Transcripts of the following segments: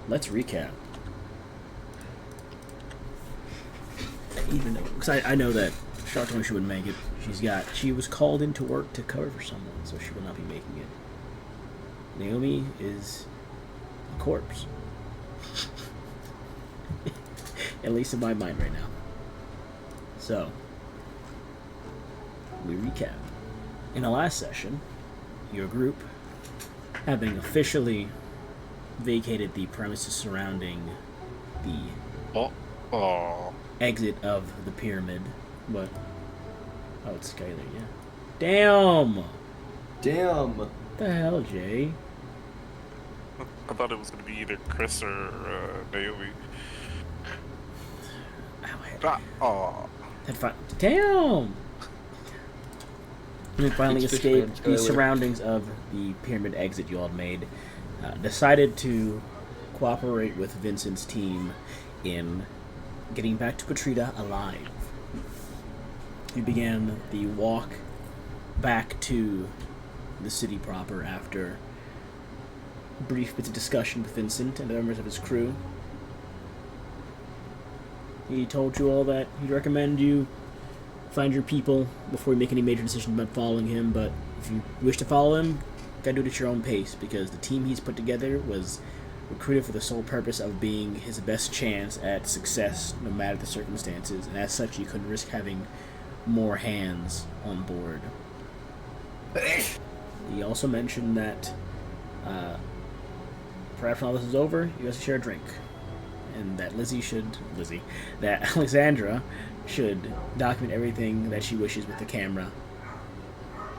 let's recap. Even though, because I know that Charlotte told me she wouldn't make it. She was called into work to cover for someone, so she will not be making it. Naomi is a corpse. At least in my mind right now. So, we recap. In the last session, your group, having officially vacated the premises surrounding the exit of the pyramid. What? Oh, it's Skylar, yeah. Damn! Damn! What the hell, Jay? I thought it was going to be either Chris or Naomi. Damn! And finally escaped the Skylar. surroundings of the pyramid exit you all had made. Decided to cooperate with Vincent's team in getting back to Patrita alive. You began the walk back to the city proper after brief bits of discussion with Vincent and the members of his crew. He told you all that he'd recommend you find your people before you make any major decisions about following him, but if you wish to follow him, gotta do it at your own pace, because the team he's put together was recruited for the sole purpose of being his best chance at success, no matter the circumstances, and as such, you couldn't risk having more hands on board. He also mentioned that perhaps when all this is over, you guys share a drink, and that that Alexandra should document everything that she wishes with the camera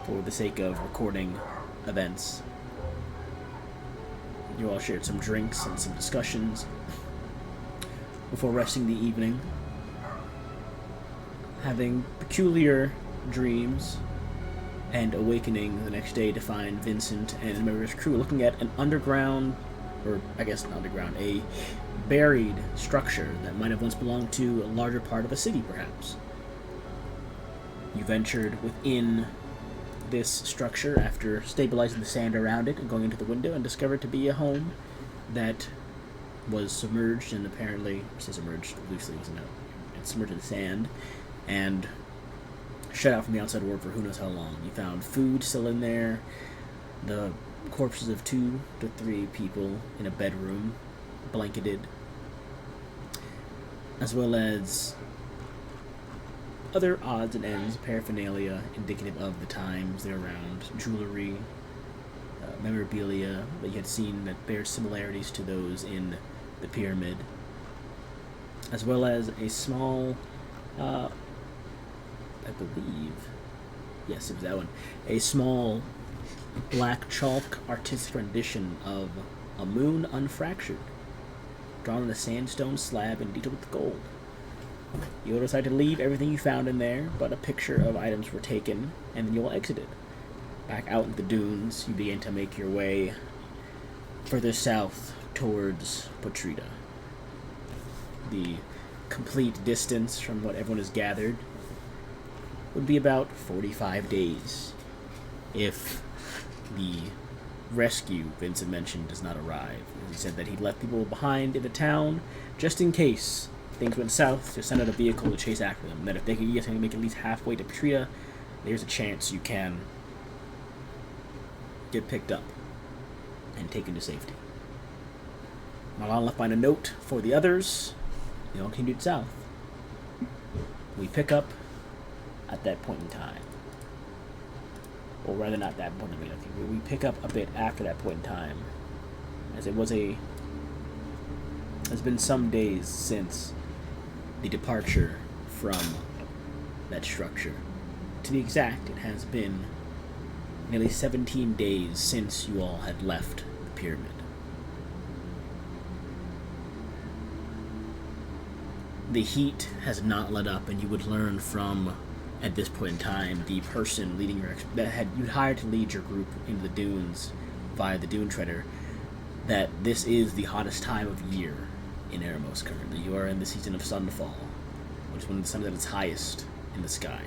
for the sake of recording events. You all shared some drinks and some discussions before resting the evening, having peculiar dreams and awakening the next day to find Vincent and a member of his crew looking at an underground, or I guess not underground, a buried structure that might have once belonged to a larger part of a city, perhaps. You ventured within this structure after stabilizing the sand around it and going into the window, and discovered to be a home that was submerged and apparently, submerged loosely, it's submerged in sand and shut out from the outside world for who knows how long. You found food still in there, the corpses of 2 to 3 people in a bedroom, blanketed, as well as other odds and ends, paraphernalia indicative of the times they're around, jewelry, memorabilia that you had seen that bears similarities to those in the pyramid, as well as a small, I believe, yes, it was that one, a small black chalk artistic rendition of a moon unfractured, drawn on a sandstone slab and detailed with gold. You all decided to leave everything you found in there, but a picture of items were taken, and then you all exited. Back out in the dunes, you began to make your way further south towards Patrita. The complete distance from what everyone has gathered would be about 45 days if the rescue Vincent mentioned does not arrive. He said that he left people behind in the town just in case things went south, to send out a vehicle to chase after them. And that if they could get to make at least halfway to Patrita, there's a chance you can get picked up and taken to safety. Marlon left behind a note for the others. They all continued south. We pick up at that point in time. Or rather, not that point in time. We pick up a bit after that point in time, as it's been some days since the departure from that structure. To be exact, it has been nearly 17 days since you all had left the pyramid. The heat has not let up, and you would learn from, at this point in time, the person leading you'd hired to lead your group into the dunes via the Dune Treader, that this is the hottest time of year in Eremos currently. You are in the season of sunfall, which is when the sun is at its highest in the sky.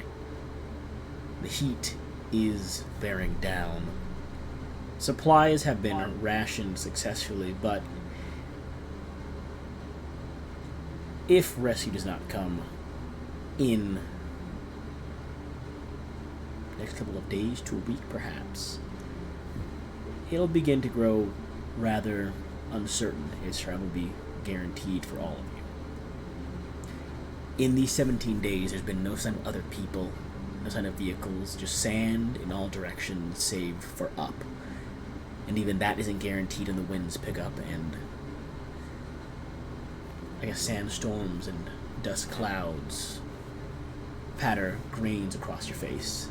The heat is bearing down. Supplies have been rationed successfully, but if rescue does not come in the next couple of days to a week perhaps, it'll begin to grow rather uncertain as travel will be guaranteed for all of you. In these 17 days, there's been no sign of other people, no sign of vehicles, just sand in all directions save for up. And even that isn't guaranteed, and the winds pick up, and I guess sandstorms and dust clouds patter grains across your face.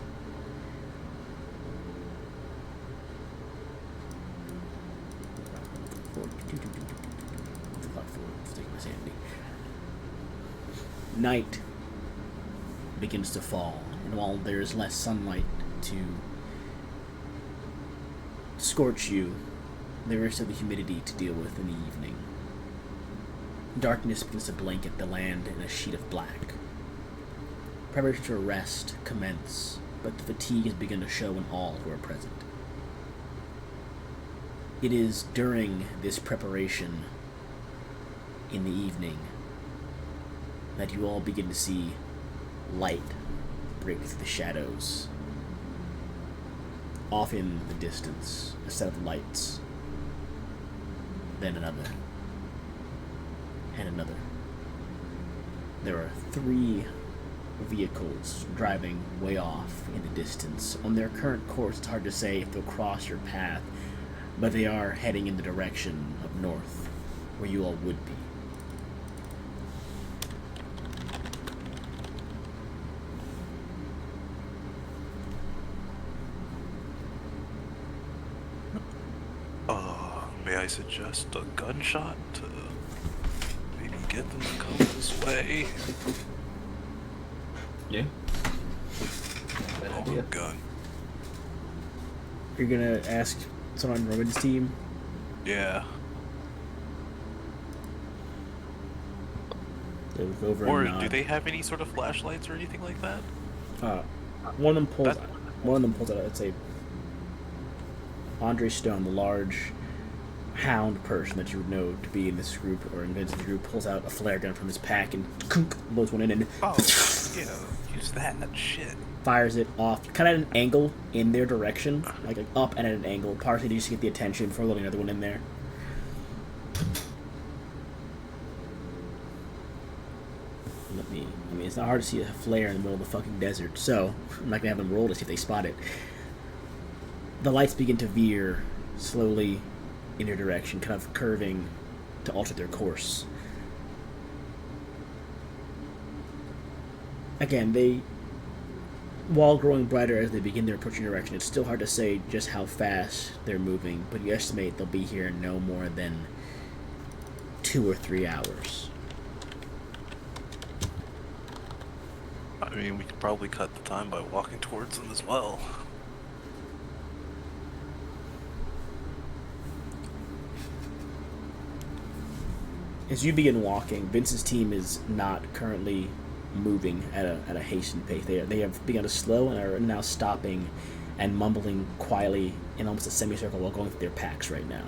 Night begins to fall, and while there is less sunlight to scorch you, there is still the humidity to deal with in the evening. Darkness begins to blanket the land in a sheet of black. Preparations for rest commence, but the fatigue has begun to show in all who are present. It is during this preparation in the evening that you all begin to see light break through the shadows. Off in the distance, a set of lights, then another, and another. There are 3 vehicles driving way off in the distance. On their current course, it's hard to say if they'll cross your path, but they are heading in the direction of north, where you all would be. May I suggest a gunshot to maybe get them to come this way? Yeah. Oh, gun. You're gonna ask someone on Robin's team? Yeah. They'll go over Or and nod. do they have any sort of flashlights or anything like that? One of them pulls out, let's say, Andre Stone, the large hound person that you would know to be in this group or in Vince's group, pulls out a flare gun from his pack and blows one in and Oh, yeah, use that shit. fires it off, kind of at an angle in their direction, like up and at an angle, partially just to get the attention before loading another one in there. I mean, it's not hard to see a flare in the middle of the fucking desert, so I'm not gonna have them roll to see if they spot it. The lights begin to veer slowly in your direction, kind of curving to alter their course. Again, while growing brighter as they begin their approaching direction, it's still hard to say just how fast they're moving, but you estimate they'll be here in no more than 2 or 3 hours. I mean, we could probably cut the time by walking towards them as well. As you begin walking, Vince's team is not currently moving at a hastened pace. They have begun to slow and are now stopping and mumbling quietly in almost a semicircle while going through their packs right now.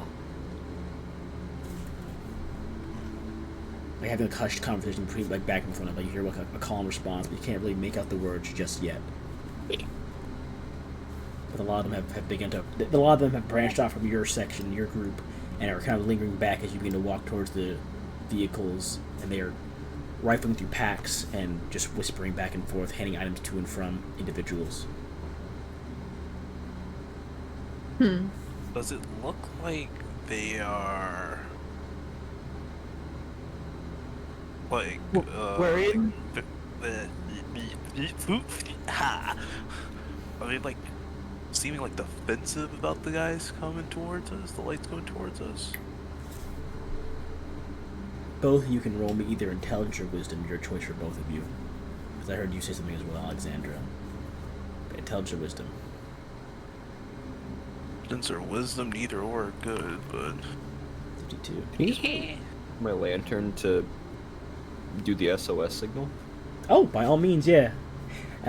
Like having a hushed conversation pretty like back and forth, like you hear like a calm response, but you can't really make out the words just yet. But a lot of them have branched off from your section, your group, and are kind of lingering back as you begin to walk towards the vehicles, and they are rifling through packs and just whispering back and forth, handing items to and from individuals. Does it look like they are like We're in. Are they like seeming like defensive about the guys coming towards us, the lights going towards us? Both of you can roll me either intelligence or wisdom, your choice for both of you. Because I heard you say something as well, Alexandra. Intelligence or wisdom. Intelligence or wisdom, neither or are good, but 52. Can you just put my lantern to do the SOS signal? Oh, by all means, yeah.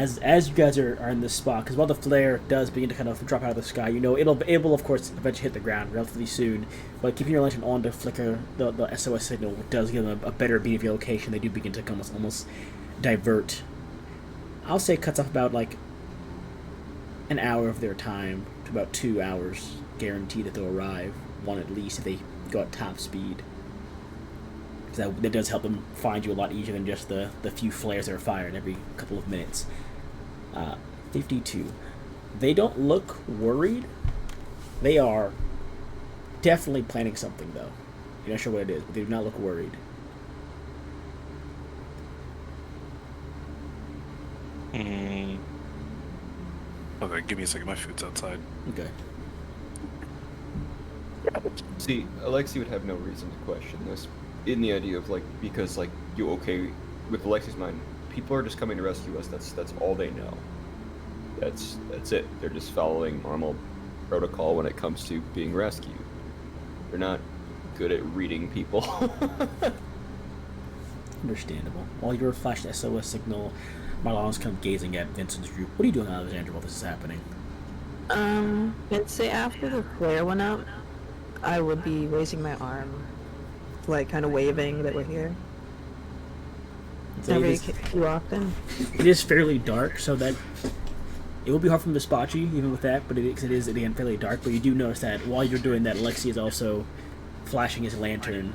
as you guys are in this spot, because while the flare does begin to kind of drop out of the sky, it will of course eventually hit the ground relatively soon. But keeping your lantern on to flicker the SOS signal does give them a better beat of your location. They do begin to almost divert. I'll say it cuts off about like an hour of their time to about 2 hours, guaranteed that they'll arrive. One at least if they go at top speed. Because that does help them find you a lot easier than just the few flares that are fired every couple of minutes. 52. They don't look worried. They are definitely planning something, though. You're not sure what it is, but they do not look worried. Okay, give me a second. My food's outside. Okay. See, Alexi would have no reason to question this. In the idea of because you okay with Alexi's mind, people are just coming to rescue us. That's all they know. That's it. They're just following normal protocol when it comes to being rescued. They're not good at reading people. Understandable. While you were flashed the SOS signal, Marlon's kind of gazing at Vincent's group. What are you doing, Alexandra, while this is happening? I'd say after the flare went up, I would be raising my arm, kind of waving that we're here. Every few often. It is fairly dark, so that it will be hard for them to spot you, even with that, but it is again fairly dark. But you do notice that while you're doing that, Alexi is also flashing his lantern,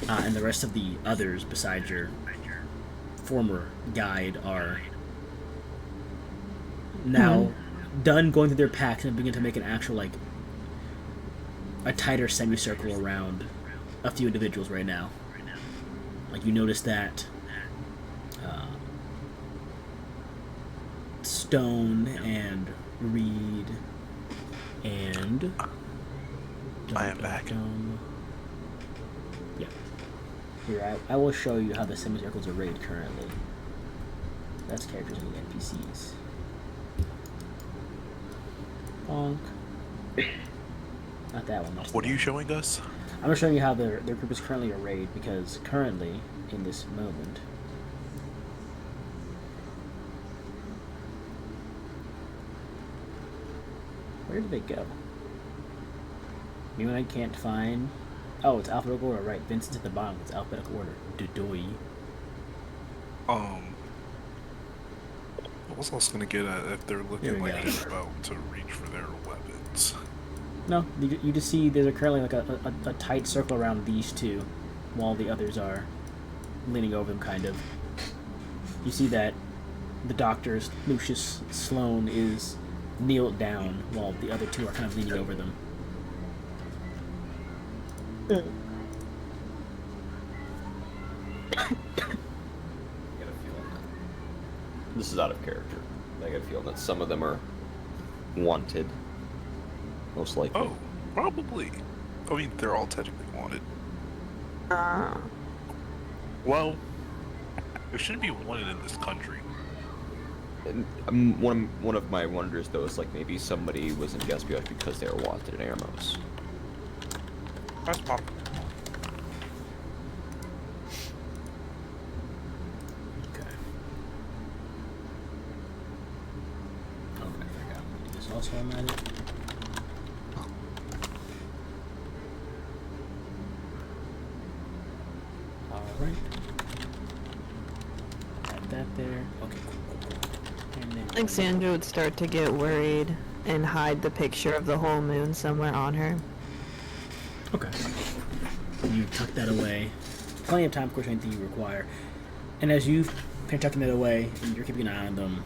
and the rest of the others, besides your former guide, are now done going through their packs and begin to make an actual, a tighter semicircle around a few individuals right now. You notice that Stone and Reed and... I am back. Yeah. Here, I will show you how the semicircles are arrayed currently. That's characters and NPCs. Bonk. Not that one. What are you showing us? I'm just showing you how their group is currently arrayed, because currently, in this moment... Where did they go? Anyone I can't find... Oh, it's alphabetical order, right. Vincent's at the bottom. It's alphabetical order. Dudoy. What was I gonna get at if they're looking like they're about to reach for their weapons? No, you just see there's currently a tight circle around these two, while the others are leaning over them, kind of. You see that the doctor's Lucius Sloane is kneeled down, while the other two are kind of leaning over them. I got a feeling this is out of character. I got a feeling that some of them are wanted. Most likely. Oh, probably. I mean, they're all technically wanted. Well, there shouldn't be wanted in this country. And one of my wonders, though, is maybe somebody was in the SPF because they were wanted in Amos. That's possible. Okay. Oh, I forgot. Is this also a magic? Alright. Got that there. Okay, cool. And then... Alexandra would start to get worried and hide the picture of the whole moon somewhere on her. Okay. You tuck that away. Plenty of time, of course, anything you require. And as you've been tucking that away, and you're keeping an eye on them,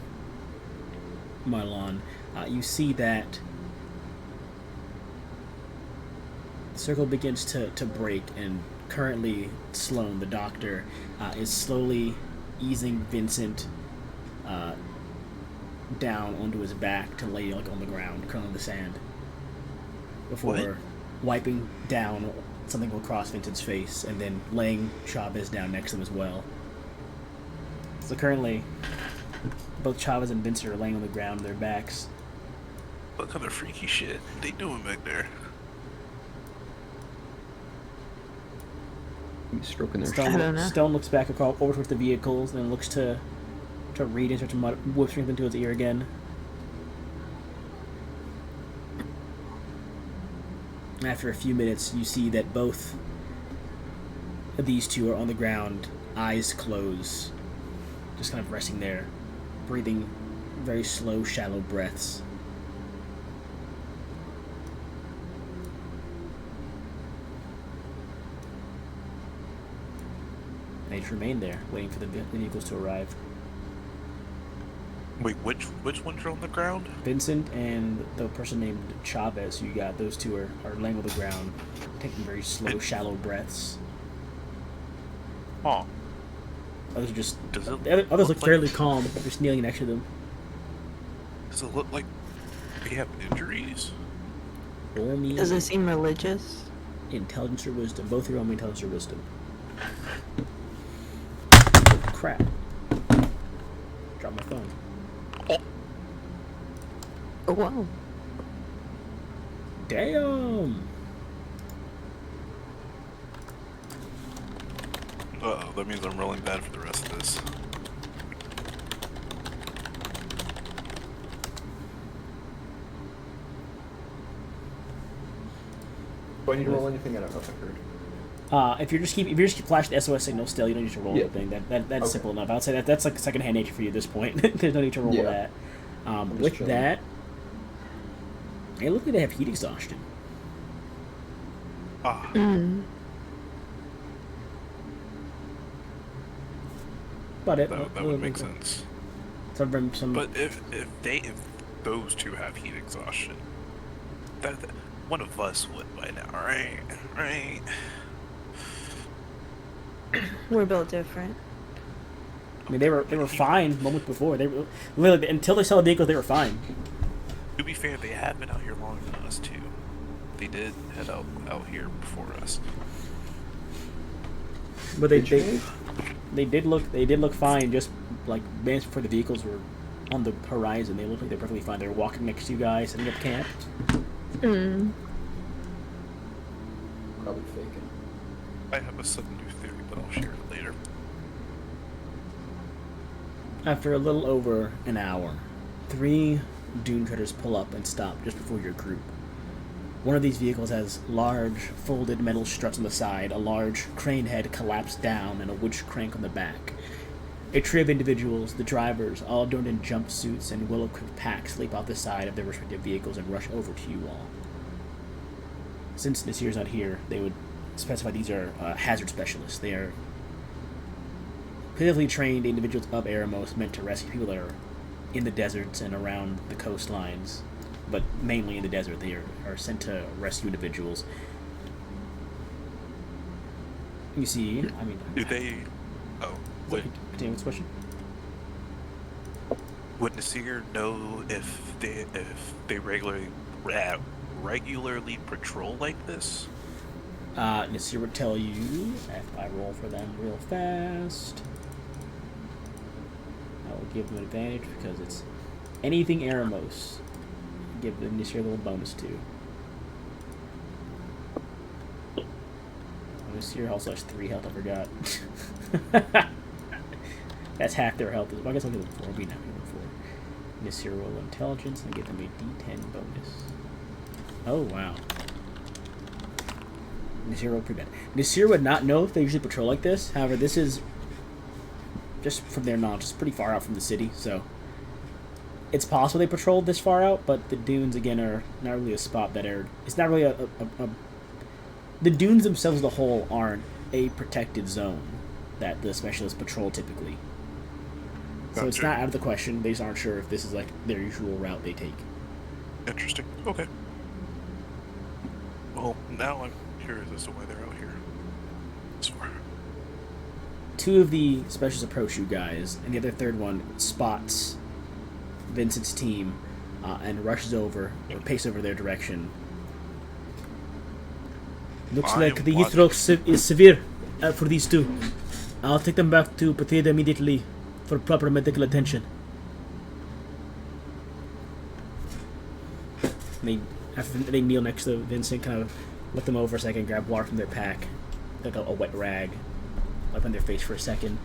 Marlon, you see that the circle begins to break, and currently Sloane, the doctor, is slowly easing Vincent down onto his back to lay on the ground, curling the sand, before wiping down something across Vincent's face, and then laying Chavez down next to him as well. So currently, both Chavez and Vincent are laying on the ground, their backs. What kind of freaky shit they doing back there? He's stroking their I don't know. Stone looks back over towards the vehicles, and then looks to to read and start to whisper into his ear again. After a few minutes, you see that both of these two are on the ground, eyes closed, just kind of resting there, breathing very slow, shallow breaths. And they just remain there, waiting for the vehicles to arrive. Wait, which ones are on the ground? Vincent and the person named Chavez, you got, those two are laying on the ground, taking very slow, shallow breaths. Oh. Others are just. Does it others look like, fairly calm, just kneeling next to them. Does it look like they have injuries? Roll me Does it seem religious? intelligence or wisdom. Both roll me intelligence or wisdom. Crap. Drop my phone. Oh, wow. Damn! Uh-oh, that means I'm rolling bad for the rest of this. Do I need to roll anything? I don't know if I heard. If you just keep flashing the SOS signal still, you don't need to roll Yeah. anything. That's Okay. simple enough. I would say that's like second-hand nature for you at this point. There's no need to roll Yeah. that. just With chilling. that, it looks like they have heat exhaustion. Ah, But that would make sense. Some But if those two have heat exhaustion, that one of us would by now, right? Right. We're built different. I mean, they were fine moments before. They were literally until they saw the vehicles, they were fine. To be fair, they have been out here longer than us too. They did head out here before us. But they did look fine. Just like minutes before the vehicles were on the horizon, they looked like they're perfectly fine. They were walking next to you guys, setting up camp. Mm. Probably faking. I have a sudden new theory, but I'll share it later. After a little over an hour, 3 dune treaders pull up and stop just before your group. One of these vehicles has large, folded metal struts on the side, a large crane head collapsed down, and a wood crank on the back. A trio of individuals, the drivers, all donned in jumpsuits and well-equipped packs, leap off the side of their respective vehicles and rush over to you all. Since Nasir's not here, they would specify these are hazard specialists. They are pitifully trained individuals of Eremos meant to rescue people that are in the deserts and around the coastlines, but mainly in the desert. They are sent to rescue individuals. You see, I mean... Do they... Oh, wait. Continue with this question. Would Nasir know if they regularly patrol like this? Nasir would tell you, if I roll for them real fast, I will give them an advantage because it's anything Eremos. Give them Nasir a little bonus too. Nasir also has 3 health, I forgot. That's half their health. Well, I guess I'll give them 4. I'll be now give them 4. Nasir roll intelligence and give them a d10 bonus. Oh, wow. Nasir rolled pretty bad. Nasir would not know if they usually patrol like this. However, this is, just from their knowledge, it's pretty far out from the city, so it's possible they patrolled this far out, but the dunes, again, are not really a spot that are... It's not really a the dunes themselves as a whole aren't a protected zone that the specialists patrol typically. So it's not out of the question. They just aren't sure if this is like their usual route they take. Interesting. Okay. Well, now I'm curious as to why they're out here this far. 2 of the specialists approach you guys, and the other third one spots Vincent's team and rushes over, or paces over their direction. Looks I like am the heat watching. stroke is severe for these 2. I'll take them back to Potato immediately for proper medical attention. After they kneel next to Vincent, kind of look them over a second, grab water from their pack, like a wet rag, wipe on their face for a second.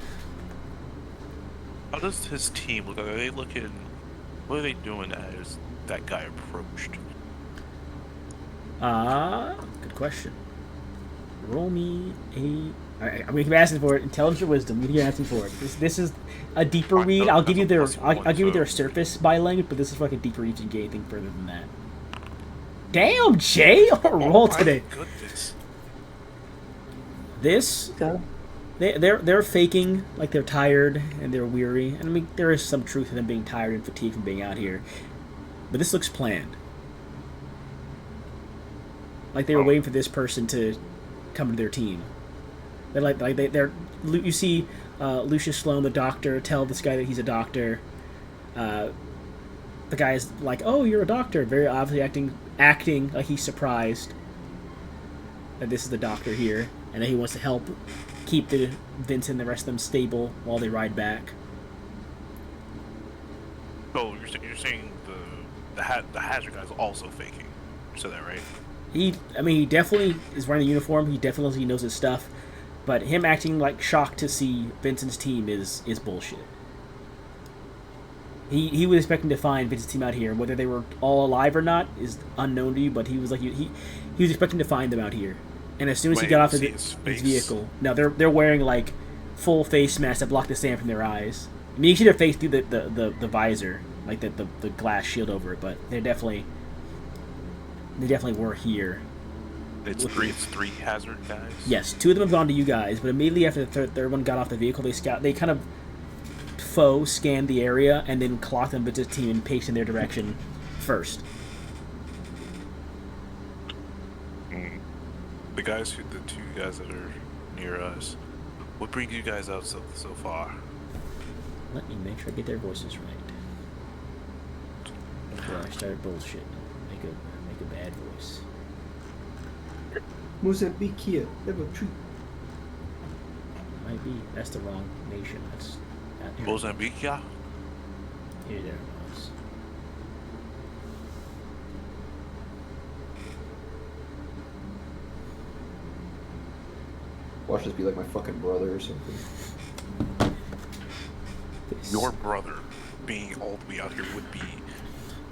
How does his team look? Are they looking? What are they doing as that guy approached? Good question. Roll me a. I'm gonna keep asking for it. Intelligence or wisdom. I'm gonna keep asking for it. This is a deeper Fine, read. no, I'll give you that's their. a +1, I'll give you their so- surface by length, but this is fucking deeper read. You can get anything further than that. Damn, Jay! Roll my today. Goodness. This Go. they're faking like they're tired and they're weary. And I mean, there is some truth in them being tired and fatigued from being out here, but this looks planned. Like they were waiting for this person to come to their team. They're you see Lucius Sloan, the doctor, tell this guy that he's a doctor. The guy's like, "Oh, you're a doctor," very obviously acting like he's surprised that this is the doctor here, and that he wants to help keep the Vincent and the rest of them stable while they ride back. So you're saying the hazard guy's also faking? You said that right? He definitely is wearing the uniform. He definitely knows his stuff, but him acting like shocked to see Vincent's team is bullshit. He was expecting to find Vincent's team out here. Whether they were all alive or not is unknown to you, but he was like he was expecting to find them out here. And as soon as he Wait, got off see his his vehicle, now they're wearing like full face masks that block the sand from their eyes. I mean, you see their face through the visor, like the glass shield over it, but they definitely were here. It's three hazard guys. Yes, two of them have gone to you guys, but immediately after the third one got off the vehicle, they kind of scanned the area and then clocked them with the team and paced in their direction first. The two guys that are near us. What brings you guys out so far? Let me make sure I get their voices right. Before I start bullshit. Make a bad voice. Mozambique here, level 3. Might be. That's the wrong nation. That's not here. Mozambique, yeah. Here there it was. Watch this be like my fucking brother or something. Your brother being all the way out here would be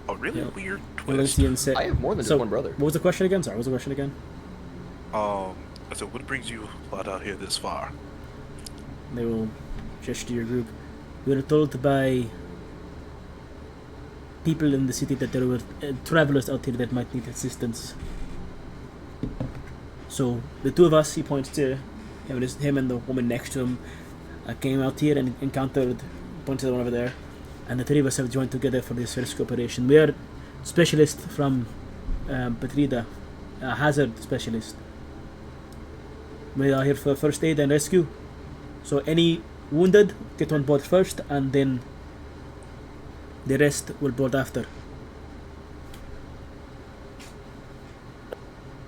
a really weird twist. Elysian said, I have more than just one brother. What was the question again? Sorry, what was the question again? So what brings you out here this far? They will gesture to your group. We were told by people in the city that there were travelers out here that might need assistance. So the two of us, he points to him and the woman next to him, came out here and encountered, points to the one over there, and the three of us have joined together for this rescue operation. We are specialists from Petrida, hazard specialist. We are here for first aid and rescue. So any wounded get on board first, and then the rest will board after.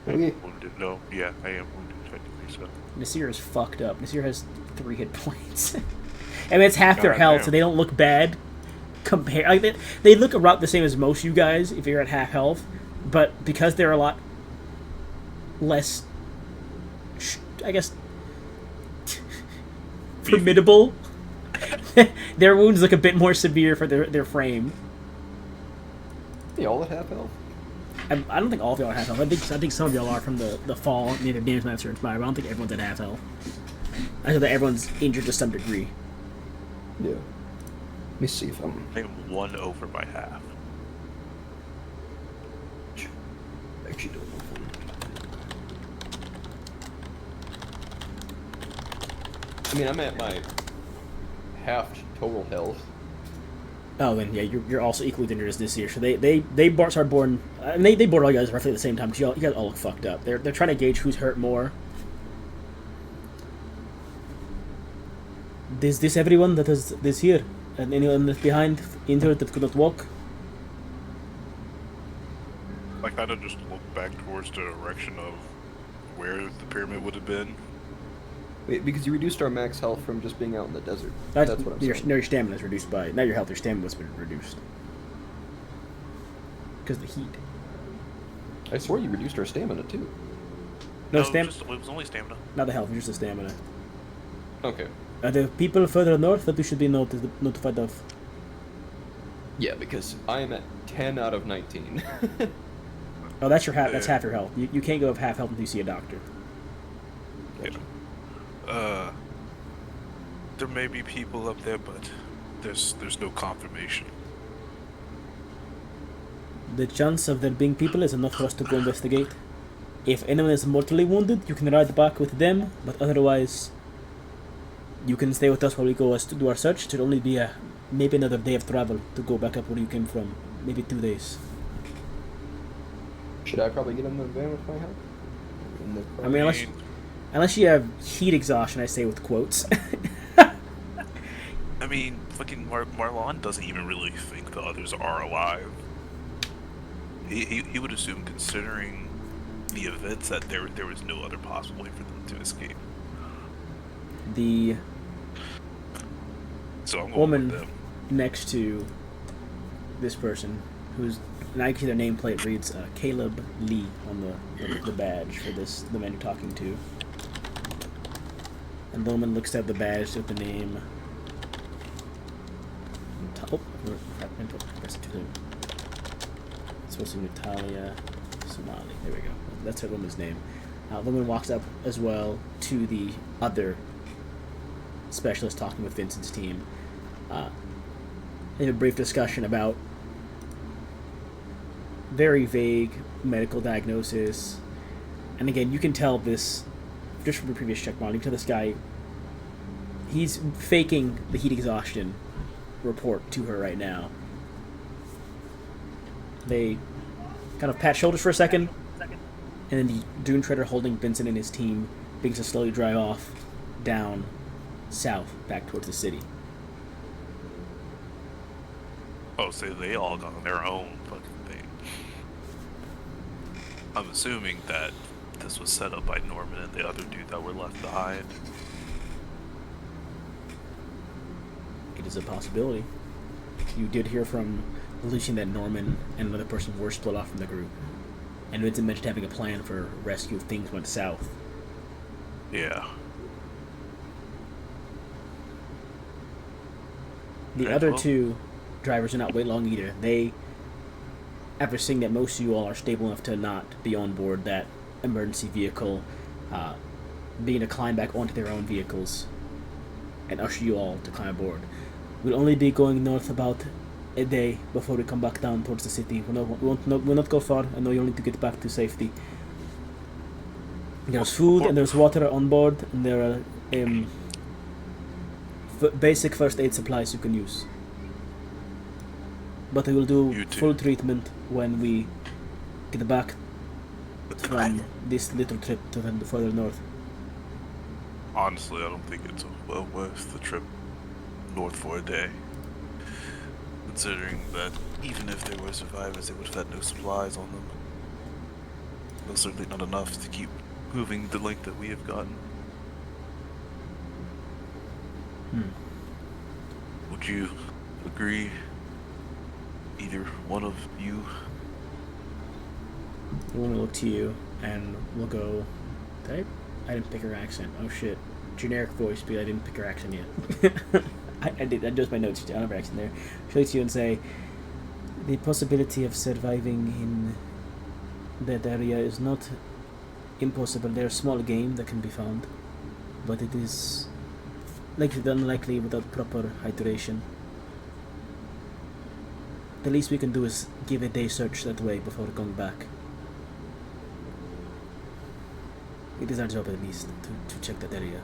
Okay. Wounded? No, yeah, I am wounded technically. So Nasir is fucked up. Nasir has 3 hit points. I mean, it's half their God health, damn. so they don't look bad. They look about the same as most of you guys if you're at half health, but because they're a lot less, I guess, formidable, their wounds look a bit more severe for their frame. They all at half health? I don't think all of y'all are half health. I think some of y'all are from the fall, neither Damage Master or Inspire, but I don't think everyone's at half health. I think that everyone's injured to some degree. Yeah. Let me see if I'm... I am 1 over by half. Actually don't know. I mean, I'm at my half total health. Oh, then yeah, you're also equally injured as this year. So they start boarding, and they board all you guys roughly at the same time. Cause you guys all look fucked up. They're trying to gauge who's hurt more. Is this everyone that is this here, and anyone that's behind injured that could not walk? I kind of just look back towards the direction of where the pyramid would have been. Wait, because you reduced our max health from just being out in the desert. That's what I'm your, saying. no, your stamina is reduced by not your health. Your stamina was reduced because of the heat. I swore you reduced our stamina too. No it stamina, was only stamina. not the health, just the stamina. Okay. Are there people further north that we should be notified of? Yeah, because I am at 10 out of 19. Oh, that's your half. That's half your health. You can't go of half health until you see a doctor. There may be people up there, but there's no confirmation. The chance of there being people is enough for us to go investigate. If anyone is mortally wounded, you can ride back with them, but otherwise, you can stay with us while we go to do our search. It will only be maybe another day of travel to go back up where you came from. Maybe 2 days. Should I probably get in the van with my help? I mean, unless you have heat exhaustion, I say with quotes. I mean, fucking Marlon doesn't even really think the others are alive. He would assume, considering the events, that there was no other possible way for them to escape. The So I'm going woman with them. next to this person, who's and I see their nameplate reads Caleb Lee on the badge for the man you're talking to. And the woman looks at the badge with the name. It's supposed to be Natalia Somali. There we go. That's her woman's name. The woman walks up as well to the other specialist talking with Vincent's team. They have a brief discussion about very vague medical diagnosis. And again, you can tell this, just from the previous check model, you can tell this guy, he's faking the heat exhaustion report to her right now. They kind of pat shoulders for a second, and then the Dune Treader holding Vincent and his team begins to slowly drive off down south back towards the city. Oh, so they all got on their own fucking thing. I'm assuming that this was set up by Norman and the other dude that were left behind. It is a possibility. You did hear from Lucian that Norman and another person were split off from the group. And Vincent mentioned having a plan for rescue if things went south. Yeah. The Right, other well- two drivers did not wait long either. They, after seeing that most of you all are stable enough to not be on board that emergency vehicle, being to climb back onto their own vehicles and usher you all to climb aboard. We'll only be going north about a day before we come back down towards the city. We'll not go far. I know you'll need to get back to safety. There's food and there's water on board, and there are basic first aid supplies you can use. But we will do You too. full treatment when we get back from this little trip to the further north. Honestly, I don't think it's well worth the trip north for a day. Considering that even if there were survivors, they would have had no supplies on them. Well, certainly not enough to keep moving the length that we have gotten. Would you agree? Either one of you? The woman will look to you and we'll go, I didn't pick her accent. Oh shit. Generic voice, but I didn't pick her accent yet. I did. I just my notes. I don't have her accent there. She'll look to you and say, the possibility of surviving in that area is not impossible. There's small game that can be found, but it is likely unlikely without proper hydration. The least we can do is give a day search that way before going back. It is our job at least to check that area.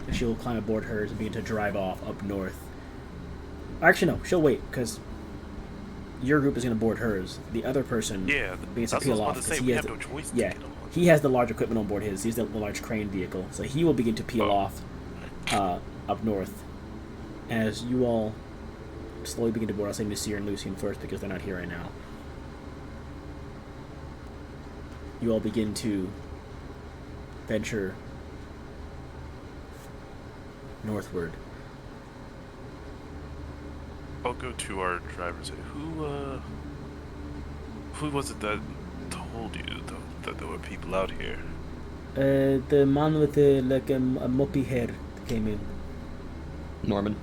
And she'll climb aboard hers and begin to drive off up north. Actually, no, she'll wait because your group is going to board hers. The other person Yeah, begins to that's what I was peel about off to say. because We he have has no choice to yeah, get on. he has the large equipment on board his. He's the large crane vehicle, so he will begin to peel off up north. As you all slowly begin to board, I'll say Nasir and Lucian first because they're not here right now. You all begin to venture northward. I'll go to our driver's aid. Who was it that told you that there were people out here? The man with the a moppy hair came in. Norman.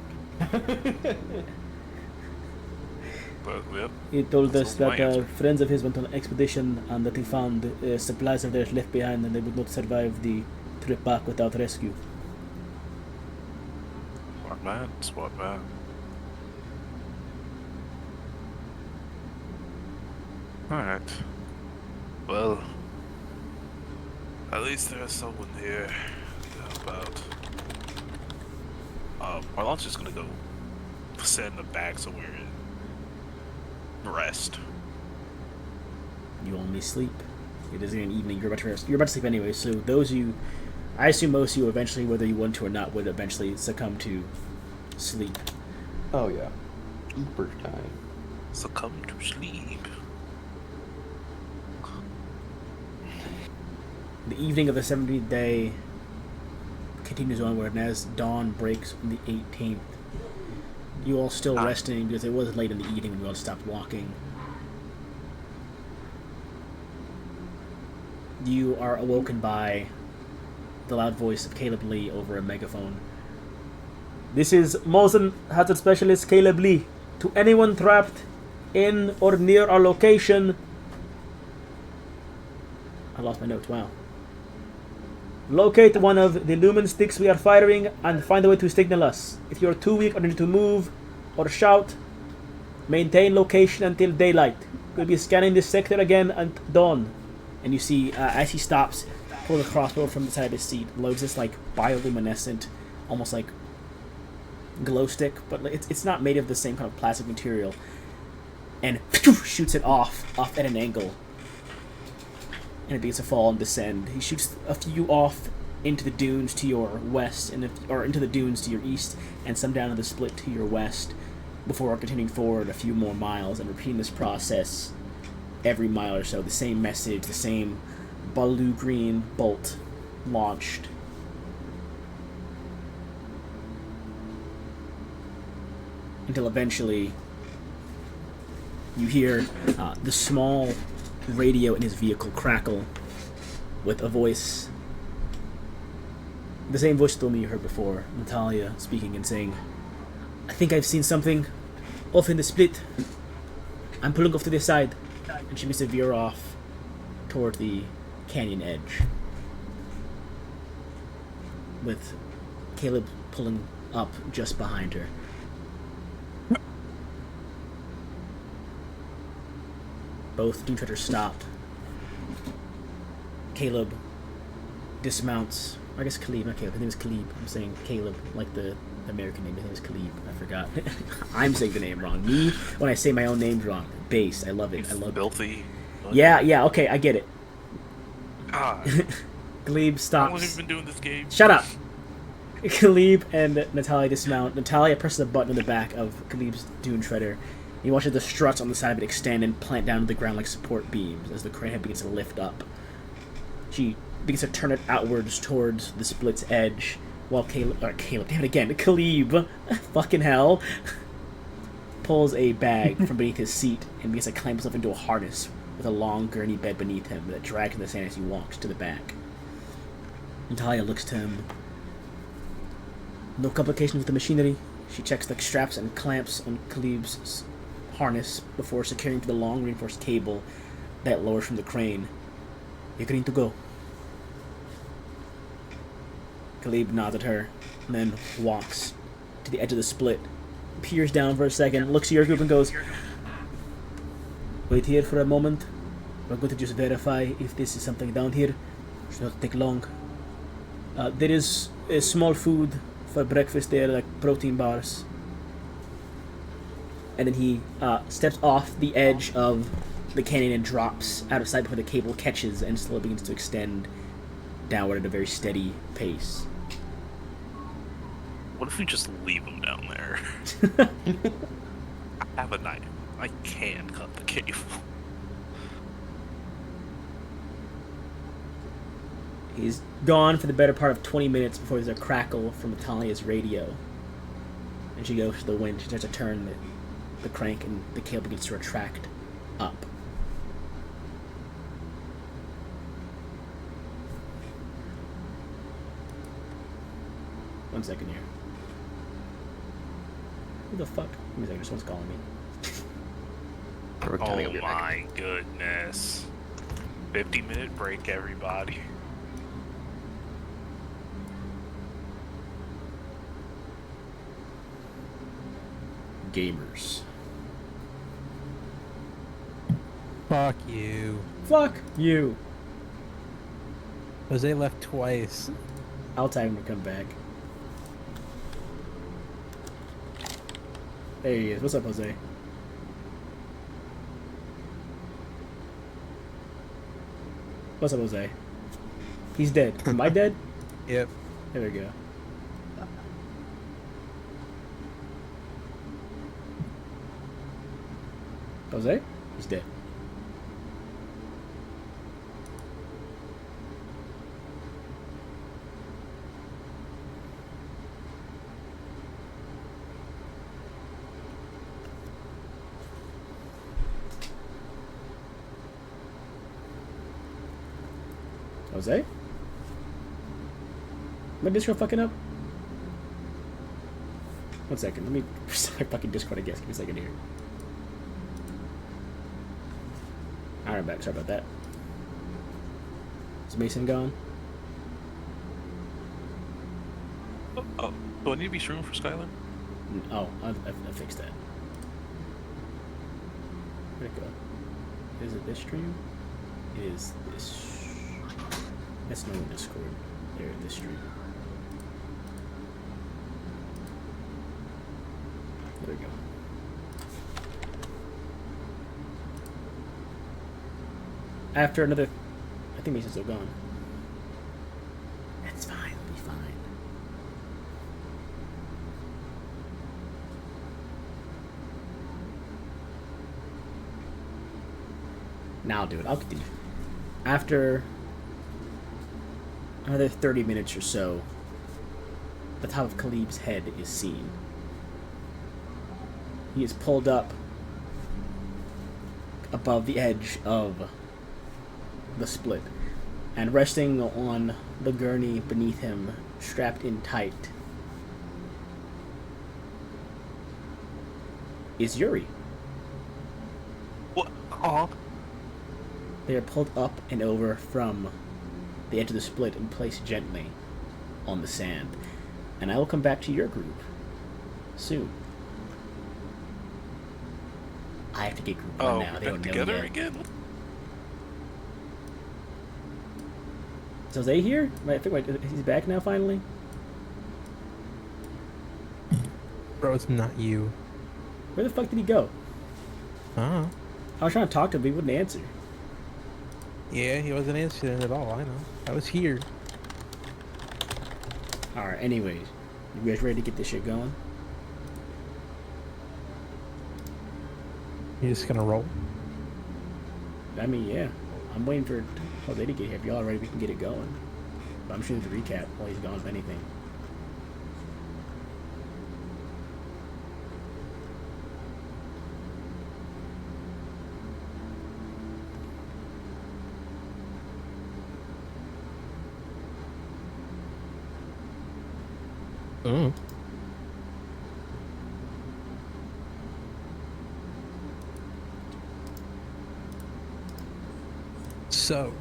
But yep. He told That's us my that answer. friends of his went on an expedition and that he found supplies of theirs left behind and they would not survive the trip back without rescue. Smart man, smart man. Alright. Well, at least there's someone here to help out. Marlon's just gonna go sit in the back somewhere and rest. You only sleep. It is an evening. You're about to rest. You're about to sleep anyway. So those of you, I assume most of you eventually, whether you want to or not, would eventually succumb to sleep. Oh yeah. Sleeper time. Succumb to sleep. The evening of the 70th day continues onward, and as dawn breaks on the 18th, you all still resting because it was late in the evening when you all stopped walking. You are awoken by the loud voice of Caleb Lee over a megaphone. This is Mosin Hazard Specialist Caleb Lee. To anyone trapped in or near our location... I lost my notes, wow. Locate one of the lumen sticks we are firing and find a way to signal us. If you are too weak or need to move or shout, maintain location until daylight. We'll be scanning this sector again at dawn. And you see, as he stops, pulls a crossbow from the side of his seat, loads this like bioluminescent, almost like glow stick, but it's not made of the same kind of plastic material, and shoots it off at an angle. And it begins to fall and descend. He shoots a few off into the dunes to your west, or into the dunes to your east, and some down to the split to your west, before continuing forward a few more miles and repeating this process every mile or so. The same message, the same blue green bolt launched. Until eventually you hear the small radio in his vehicle crackle with a voice, the same voice told me you heard before, Natalia speaking and saying, "I think I've seen something off in the split. I'm pulling off to the side." And she begins to veer off toward the canyon edge, with Caleb pulling up just behind her. Both Dune Treaders stop. Caleb dismounts. I guess Khalib, not Caleb. His name is Khalib. I'm saying Caleb, like the American name. His name is Khalib. I forgot. I'm saying the name wrong. Me, when I say my own name's wrong. Base. I love it. I love it. Filthy. Yeah, okay, I get it. God. Khalib How long have stops. you been doing this game? Shut up! Khalib and Natalia dismount. Natalia presses a button on the back of Khalib's Dune Shredder. You watch the struts on the side of it extend and plant down to the ground like support beams as the crane head begins to lift up. She begins to turn it outwards towards the split's edge, while Caleb, damn it again, Khalib, fucking hell, pulls a bag from beneath his seat and begins to climb himself into a harness with a long gurney bed beneath him that drags in the sand as he walks to the back. Natalia looks to him. No complications with the machinery. She checks the straps and clamps on Khalib's harness before securing to the long reinforced cable that lowers from the crane. You're green to go. Khalib nods at her, and then walks to the edge of the split, peers down for a second, looks at your group and goes, "Wait here for a moment. We're going to just verify if this is something down here. It should not take long. There is a small food for breakfast there, like protein bars." And then he steps off the edge of the canyon and drops out of sight before the cable catches and slowly begins to extend downward at a very steady pace. What if we just leave him down there? I have a knife. I can cut the cable. He's gone for the better part of 20 minutes before there's a crackle from Natalia's radio. And she goes to the wind. She starts to turn the crank and the cable begins to retract up. One second here. Who the fuck? Wait a second, someone's calling me. We're kinda Oh gonna be back. my goodness. 50-minute break, everybody. Gamers. Fuck you. Fuck you. Jose left twice. I'll tell him to come back. There he is. What's up, Jose? What's up, Jose? He's dead. Am I dead? Yep. There we go. Jose? He's dead. Jose? My Discord fucking up? 1 second, let me restart my fucking Discord, I guess. Give me a second here. Alright, I'm back. Sorry about that. Is Mason gone? Oh, do I need to be streaming for Skylar? Oh, I fixed that. Where'd it go? Is it this stream? It is this. That's no Discord. There, this stream. There we go. After another, I think Mason's still gone. That's fine. It'll be fine. Now I'll do it. I'll continue. After another 30 minutes or so, the top of Khalib's head is seen. He is pulled up above the edge of the split, and resting on the gurney beneath him, strapped in tight, is Yuri. What? Oh. They are pulled up and over from the edge of the split and placed gently on the sand. And I will come back to your group soon. I have to get group one Oh, now. we're They back don't know together yet. again? Is Jose here? I think he's back now finally. Bro, it's not you. Where the fuck did he go? Huh? I was trying to talk to him, but he wouldn't answer. Yeah, he wasn't answering at all, I know. I was here. Alright, anyways. You guys ready to get this shit going? You just gonna roll? I mean, yeah. I'm waiting for Jose to get here. If y'all are ready, we can get it going. But I'm shooting the recap while he's gone, if anything. Mm. So,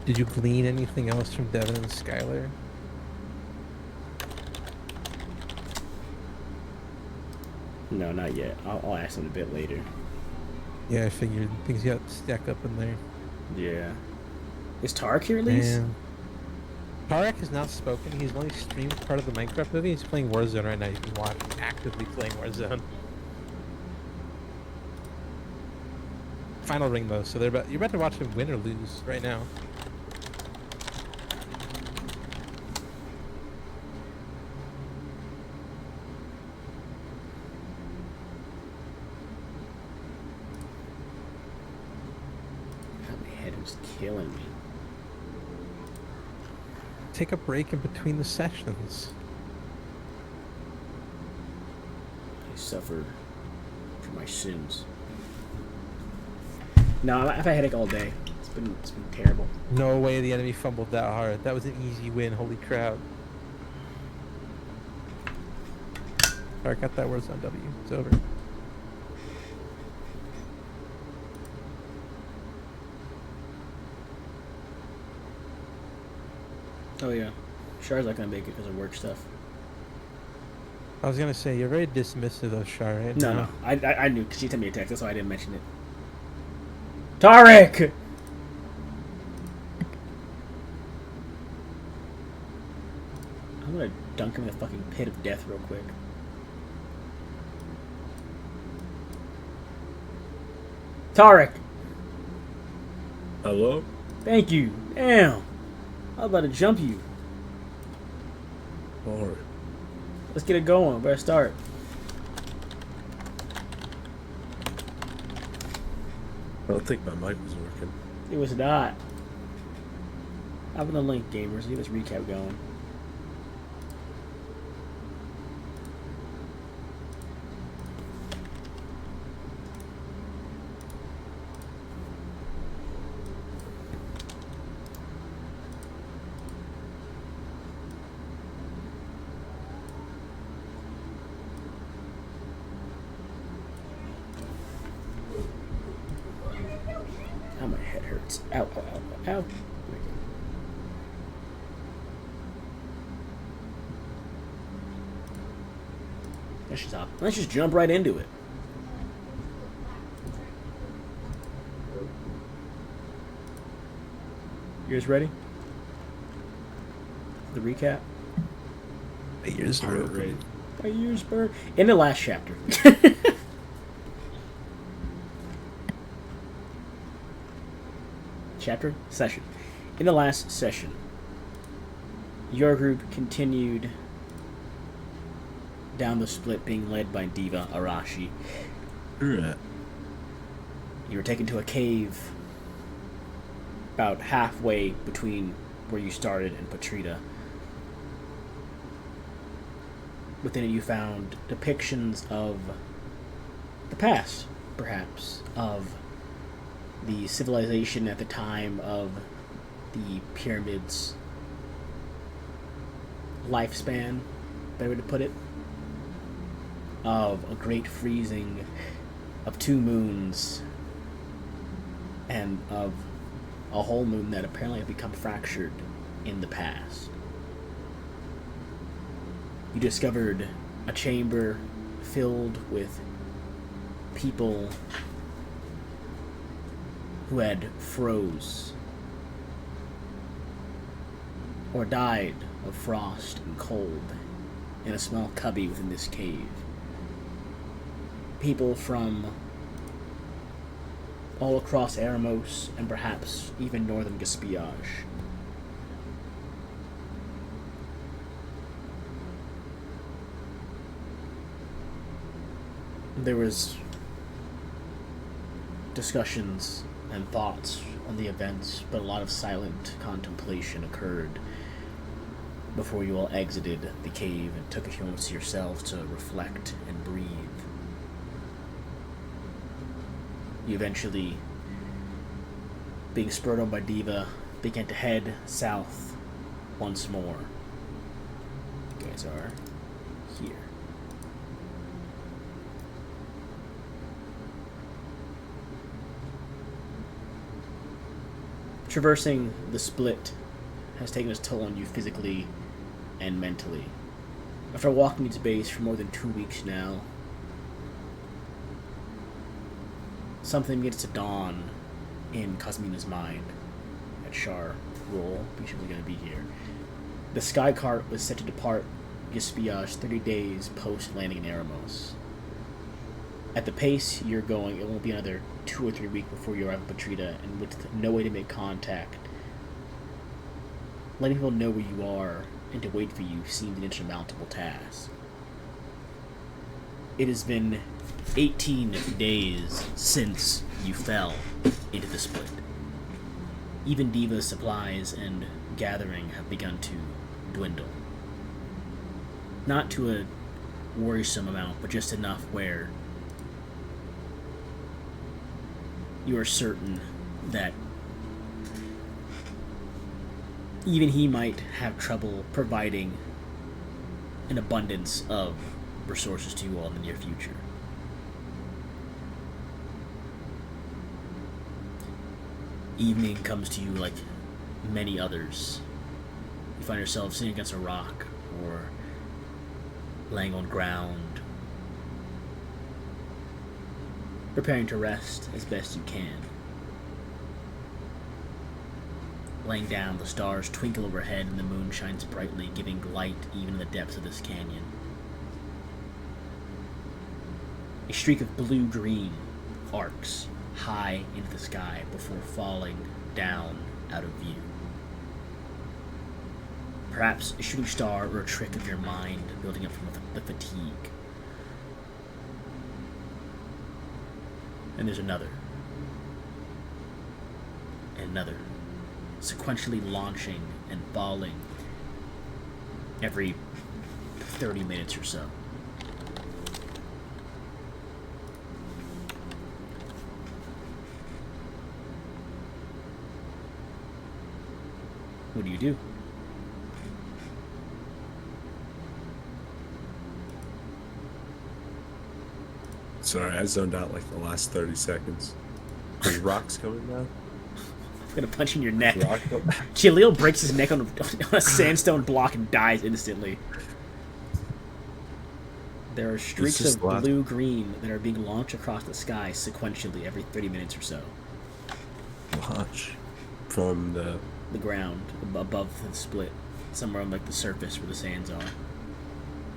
did you glean anything else from Devin and Skylar? No, not yet. I'll ask him a bit later. Yeah, I figured things got stacked up in there. Yeah. Is Tarek here at least? Man. Tarek has not spoken. He's only streamed part of the Minecraft movie. He's playing Warzone right now. You can watch him actively playing Warzone. Final ring though, so you're about to watch him win or lose right now. God, my head was killing me. Take a break in between the sessions. I suffer for my sins. No, I've had a headache all day. It's been terrible. No way the enemy fumbled that hard. That was an easy win. Holy crap. Tarek got that Warzone W. It's over. Oh yeah, Char's not gonna make it because of work stuff. I was gonna say you're very dismissive of Shar right No, now. no, I knew because she sent me a text. That's why I didn't mention it. Tarek. I'm gonna dunk him in the fucking pit of death real quick. Tarek. Hello? Thank you. Damn. I was about to jump you. Alright. Let's get it going. Better start. I don't think my mic was working. It was not. I'm gonna link gamers. Get this recap going. Ow, my head hurts. Ow, ow, ow, ow. Let's just hop. Let's just jump right into it. You guys ready? The recap? My ears are open. My ears burn. In the last chapter. Chapter? Session. In the last session, your group continued down the split being led by Diva Arashi. Right. You were taken to a cave about halfway between where you started and Patrita. Within it you found depictions of the past, perhaps, of the civilization at the time of the pyramids' lifespan, better way to put it, of a great freezing, of 2 moons, and of a whole moon that apparently had become fractured in the past. You discovered a chamber filled with people who had froze or died of frost and cold in a small cubby within this cave. People from all across Eremos and perhaps even northern Gaspiage. There was discussions and thoughts on the events, but a lot of silent contemplation occurred before you all exited the cave and took a few moments to yourselves to reflect and breathe. You eventually, being spurred on by Diva, began to head south once more. You guys are here. Traversing the split has taken its toll on you physically and mentally. After walking its base for more than 2 weeks now, something begins to dawn in Cosmina's mind. At Char roll, because she was going to be here. The sky cart was set to depart Gaspiage 30 days post landing in Eremos. At the pace you're going, it won't be another 2 or 3 weeks before you arrive at Patrita, and with no way to make contact, letting people know where you are and to wait for you seems an insurmountable task. It has been 18 days since you fell into the split. Even Diva's supplies and gathering have begun to dwindle. Not to a worrisome amount, but just enough where you are certain that even he might have trouble providing an abundance of resources to you all in the near future. Evening comes to you like many others. You find yourself sitting against a rock or laying on ground, preparing to rest as best you can. Laying down, the stars twinkle overhead and the moon shines brightly, giving light even in the depths of this canyon. A streak of blue-green arcs high into the sky before falling down out of view. Perhaps a shooting star or a trick of your mind building up from the fatigue. And there's another. And another. Sequentially launching and falling every 30 minutes or so. What do you do? Sorry, I zoned out like the last 30 seconds. There's rocks coming down. I'm gonna punch you in your neck. Rock Khalil breaks his neck on a sandstone block and dies instantly. There are streaks just of last- blue-green that are being launched across the sky sequentially every 30 minutes or so. launch from the The ground above the split, somewhere on like the surface where the sands are.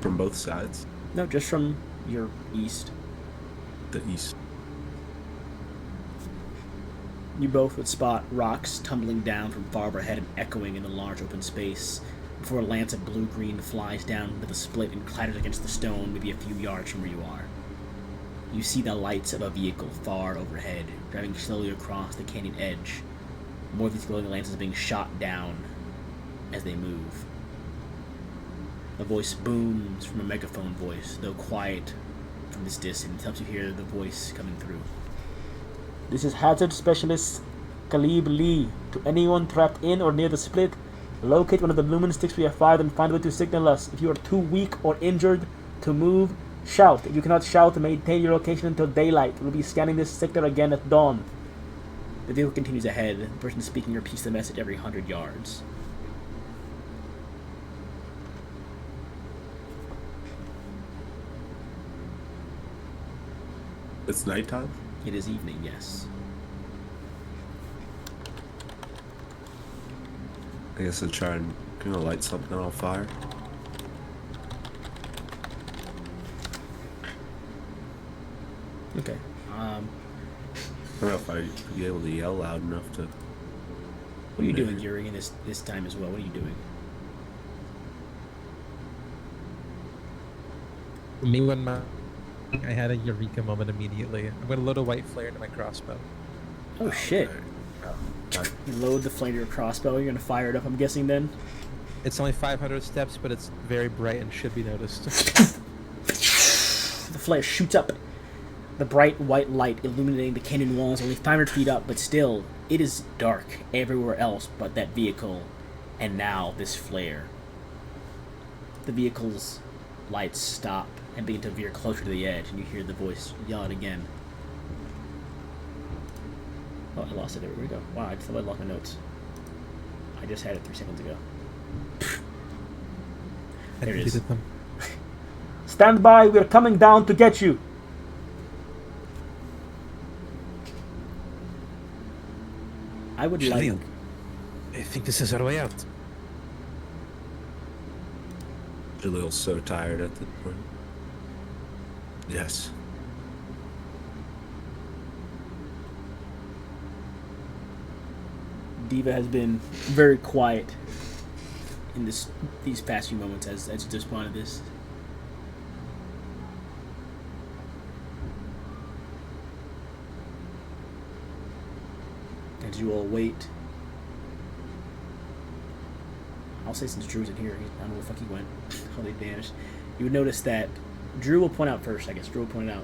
from both sides, No, just from your east. the east. You both would spot rocks tumbling down from far overhead and echoing in the large open space before a lance of blue-green flies down into the split and clatters against the stone maybe a few yards from where you are. You see the lights of a vehicle far overhead, driving slowly across the canyon edge. More of these glowing lances being shot down as they move. A voice booms from a megaphone voice, though quiet from this distance, helps you hear the voice coming through. This is Hazard Specialist Khalib Lee. To anyone trapped in or near the split, locate one of the lumen sticks we have fired and find a way to signal us. If you are too weak or injured to move, shout. If you cannot shout, maintain your location until daylight. We'll be scanning this sector again at dawn. The vehicle continues ahead. The person speaking repeats the message every 100 yards. It's nighttime. It is evening, yes. I guess I'll try and light something on fire. Okay. I don't know if I'd be able to yell loud enough to. What are you doing during this time as well? What are you doing? Me when I had a eureka moment immediately. I'm gonna load a white flare into my crossbow. Oh shit. You load the flame to your crossbow, you're gonna fire it up, I'm guessing then? It's only 500 steps, but it's very bright and should be noticed. The flare shoots up. The bright white light illuminating the canyon walls only 500 feet up, but still, it is dark everywhere else but that vehicle, and now this flare. The vehicle's lights stop and begin to veer closer to the edge, and you hear the voice yell it again. Oh, I lost it. There we go. Wow, I just thought I lost my notes. I just had it 3 seconds ago. I There it is. deleted them. Stand by, we're coming down to get you. I would like... Jaleel, I think this is our way out. Jalil's so tired at this point. Yes. Diva has been very quiet in these past few moments as you just responded to this. As you all wait, I'll say since Drew's in here, I don't know where the fuck he went. How they vanished. You would notice that Drew will point out first, I guess. Drew will point out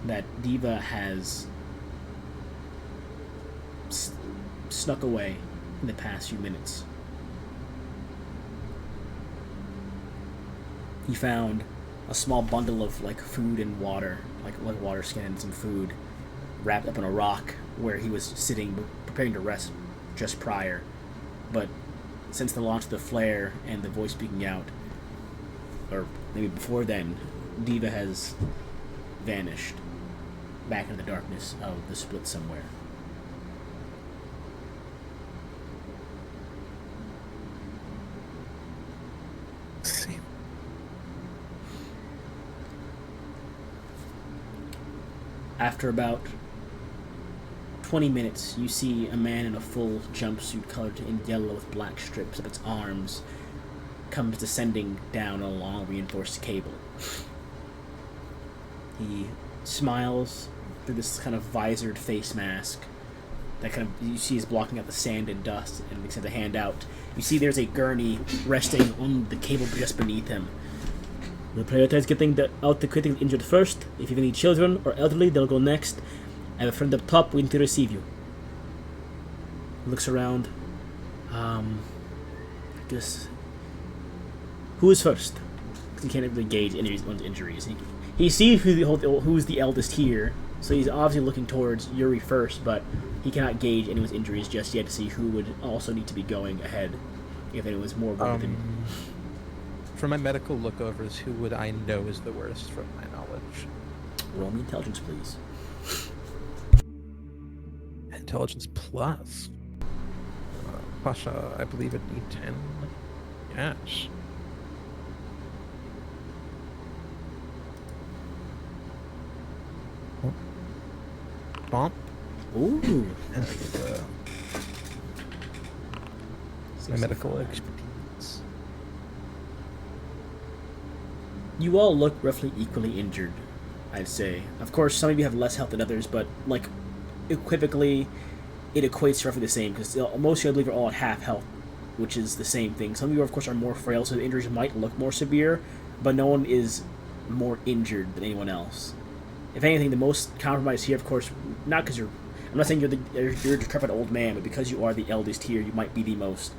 that Diva has snuck away in the past few minutes. He found a small bundle of like food and water, like water skin and some food, wrapped up in a rock where he was sitting, preparing to rest just prior. But since the launch of the flare and the voice speaking out, or maybe before then, Diva has vanished back into the darkness of the split somewhere. See. After about 20 minutes, you see a man in a full jumpsuit colored in yellow with black strips of its arms comes descending down a long reinforced cable. He smiles through this kind of visored face mask that kind of you see is blocking out the sand and dust, and extends a hand out. You see there's a gurney resting on the cable just beneath him. We'll prioritize getting out the critically injured first. If you have any children or elderly, they'll go next. I have a friend up top waiting to receive you. Looks around. I guess. Who is first? Because he can't really gauge anyone's injuries. He sees who's the eldest here, so he's obviously looking towards Yuri first, but he cannot gauge anyone's injuries just yet to see who would also need to be going ahead if anyone's more wounded than. For my medical lookovers, who would I know is the worst from my knowledge? Roll me intelligence, please. Intelligence plus. Pasha, I believe it need 10. Yes. Oh. Bump. Ooh. My medical expertise. You all look roughly equally injured, I'd say. Of course, some of you have less health than others, but, like, equivocally, it equates to roughly the same, because most of you, I believe, are all at half health, which is the same thing. Some of you, of course, are more frail, so the injuries might look more severe, but no one is more injured than anyone else. If anything, the most compromised here, of course, not because you're... I'm not saying you're a decrepit old man, but because you are the eldest here, you might be the most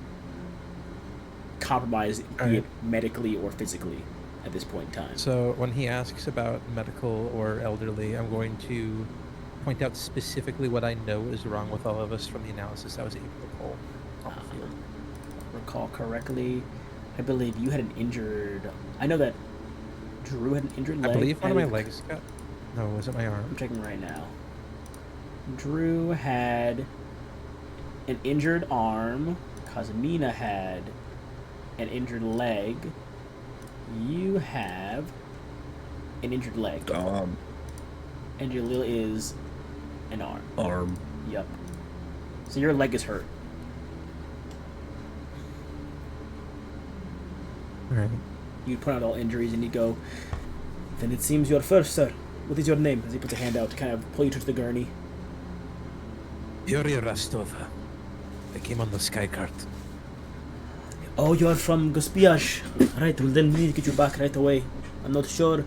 compromised, be it medically or physically, at this point in time. So when he asks about medical or elderly, I'm going to point out specifically what I know is wrong with all of us from the analysis I was able to pull on the field. If I recall correctly, I believe you had an injured... I know that Drew had an injured leg. I believe one of my legs got... No, was it my arm? I'm checking right now. Drew had an injured arm. Kazmina had an injured leg. You have an injured leg. And Jalil is an arm. Arm. Yep. So your leg is hurt. Alright. You point out all injuries and you go, then it seems you're first, sir. What is your name? As he puts a hand out to kind of pull you towards the gurney. Yuri Rostova. I came on the sky cart. Oh, you're from Gospiash. Right, well then we need to get you back right away. I'm not sure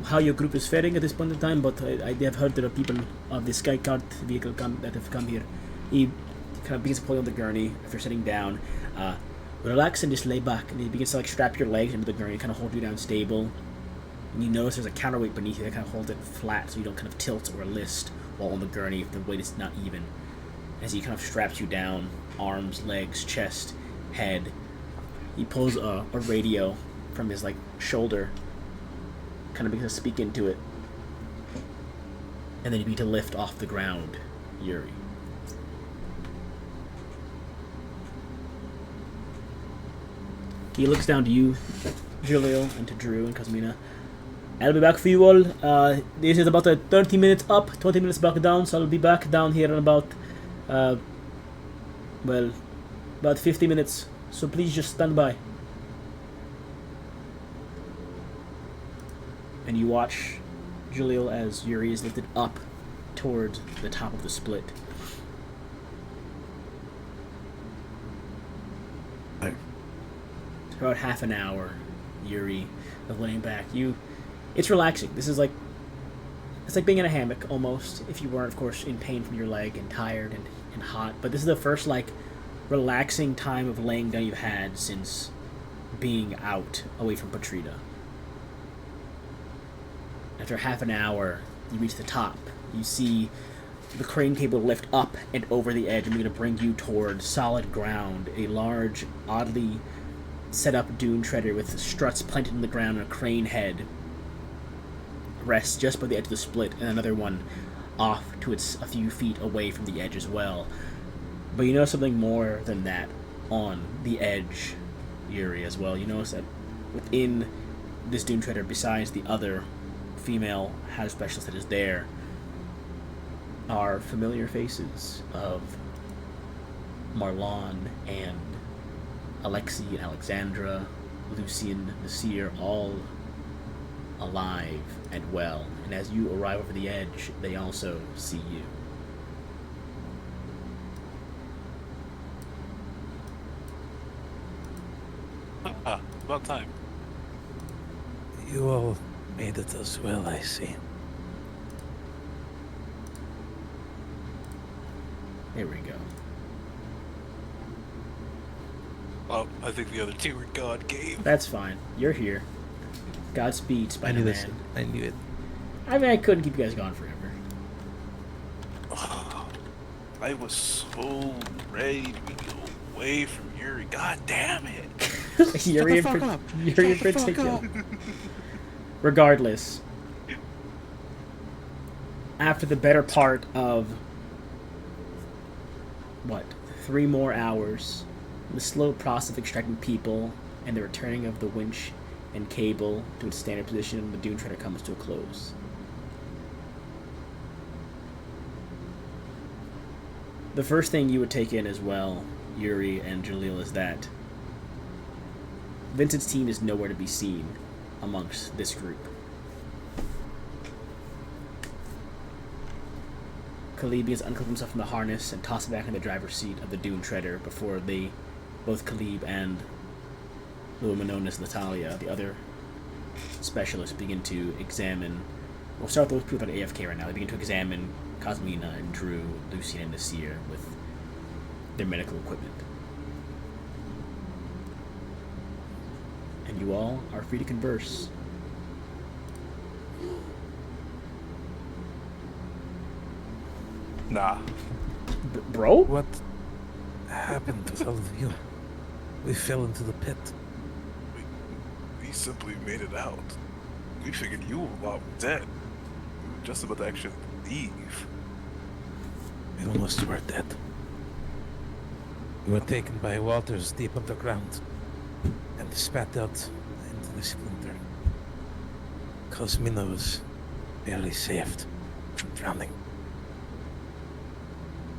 how your group is faring at this point in time, but I have heard there are people of the sky cart vehicle that have come here. He kind of begins to pull you on the gurney after sitting down. Relax and just lay back. And he begins to like strap your legs into the gurney, kind of hold you down stable. And you notice there's a counterweight beneath you that kind of holds it flat so you don't kind of tilt or list while on the gurney if the weight is not even. As he kind of straps you down, arms, legs, chest, head. He pulls a radio from his like shoulder, kind of begins to speak into it, and then you begin to lift off the ground, Yuri. He looks down to you, Julio, and to Drew and Kazmina. I'll be back for you all. This is about 30 minutes up, 20 minutes back down, so I'll be back down here in about, about 50 minutes. So please just stand by. And you watch, Julio, as Yuri is lifted up towards the top of the split. It's about half an hour, Yuri, of laying back. It's relaxing. This is like, it's like being in a hammock almost, if you weren't, of course, in pain from your leg and tired and hot. But this is the first like relaxing time of laying down you've had since being out away from Patrita. After half an hour, you reach the top. You see the crane cable lift up and over the edge and begin to bring you toward solid ground. A large, oddly set up dune treader with struts planted in the ground and a crane head rests just by the edge of the split, and another one off to its a few feet away from the edge as well. But you know something more than that on the edge, Yuri, as well. You notice that within this dune treader, besides the other female hazard specialist that is there, are familiar faces of Marlon and Alexei and Alexandra, Lucian, Nasir, all alive and well. And as you arrive over the edge, they also see you. About time. You all made it as well, I see. There we go. Oh, I think the other two were God game. That's fine. You're here. Godspeed, I knew Spider-Man. this. I knew it. I mean, I couldn't keep you guys gone forever. I was so ready to be away from Yuri. God damn it. Yuri in particular. Regardless, after the better part of 3 more hours, the slow process of extracting people and the returning of the winch and cable to its standard position, the dune treader comes to a close. The first thing you would take in as well, Yuri and Jalil, is that Vincent's team is nowhere to be seen amongst this group. Khalid begins to unclip himself from the harness and toss it back in the driver's seat of the dune treader before they, both Khalid and the woman known as Natalia, the other specialists, begin to examine. We'll start with those people that are AFK right now. They begin to examine Cosmina and Drew, Lucian, and Nasir with their medical equipment. And you all are free to converse. Nah. Bro? What happened to all of you? We fell into the pit. We simply made it out. We figured you were all dead. We were just about to actually leave. We almost were dead. We were taken by waters deep underground and spat out into the splinter. Cosmina was barely saved from drowning.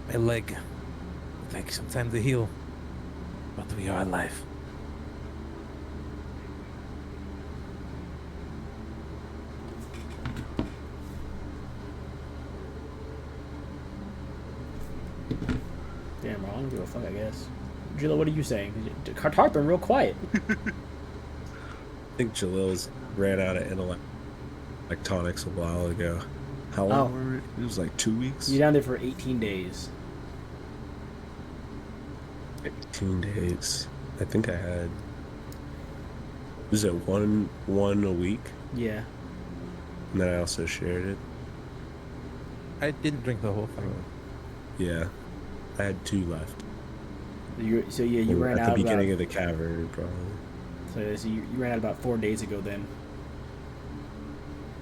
My leg will take some time to heal, but we are alive. Damn, I don't give a fuck, I guess. Jilla, what are you saying? Cartar's been real quiet. I think Jalil's ran out of electronics a while ago. How long were we? It was like 2 weeks? You're down there for 18 days. 18 days. I think I had... Was it one a week? Yeah. And then I also shared it. I didn't drink the whole thing. Yeah. I had 2 left. You ran at out the beginning about, of the cavern, probably. So you ran out about 4 days ago then.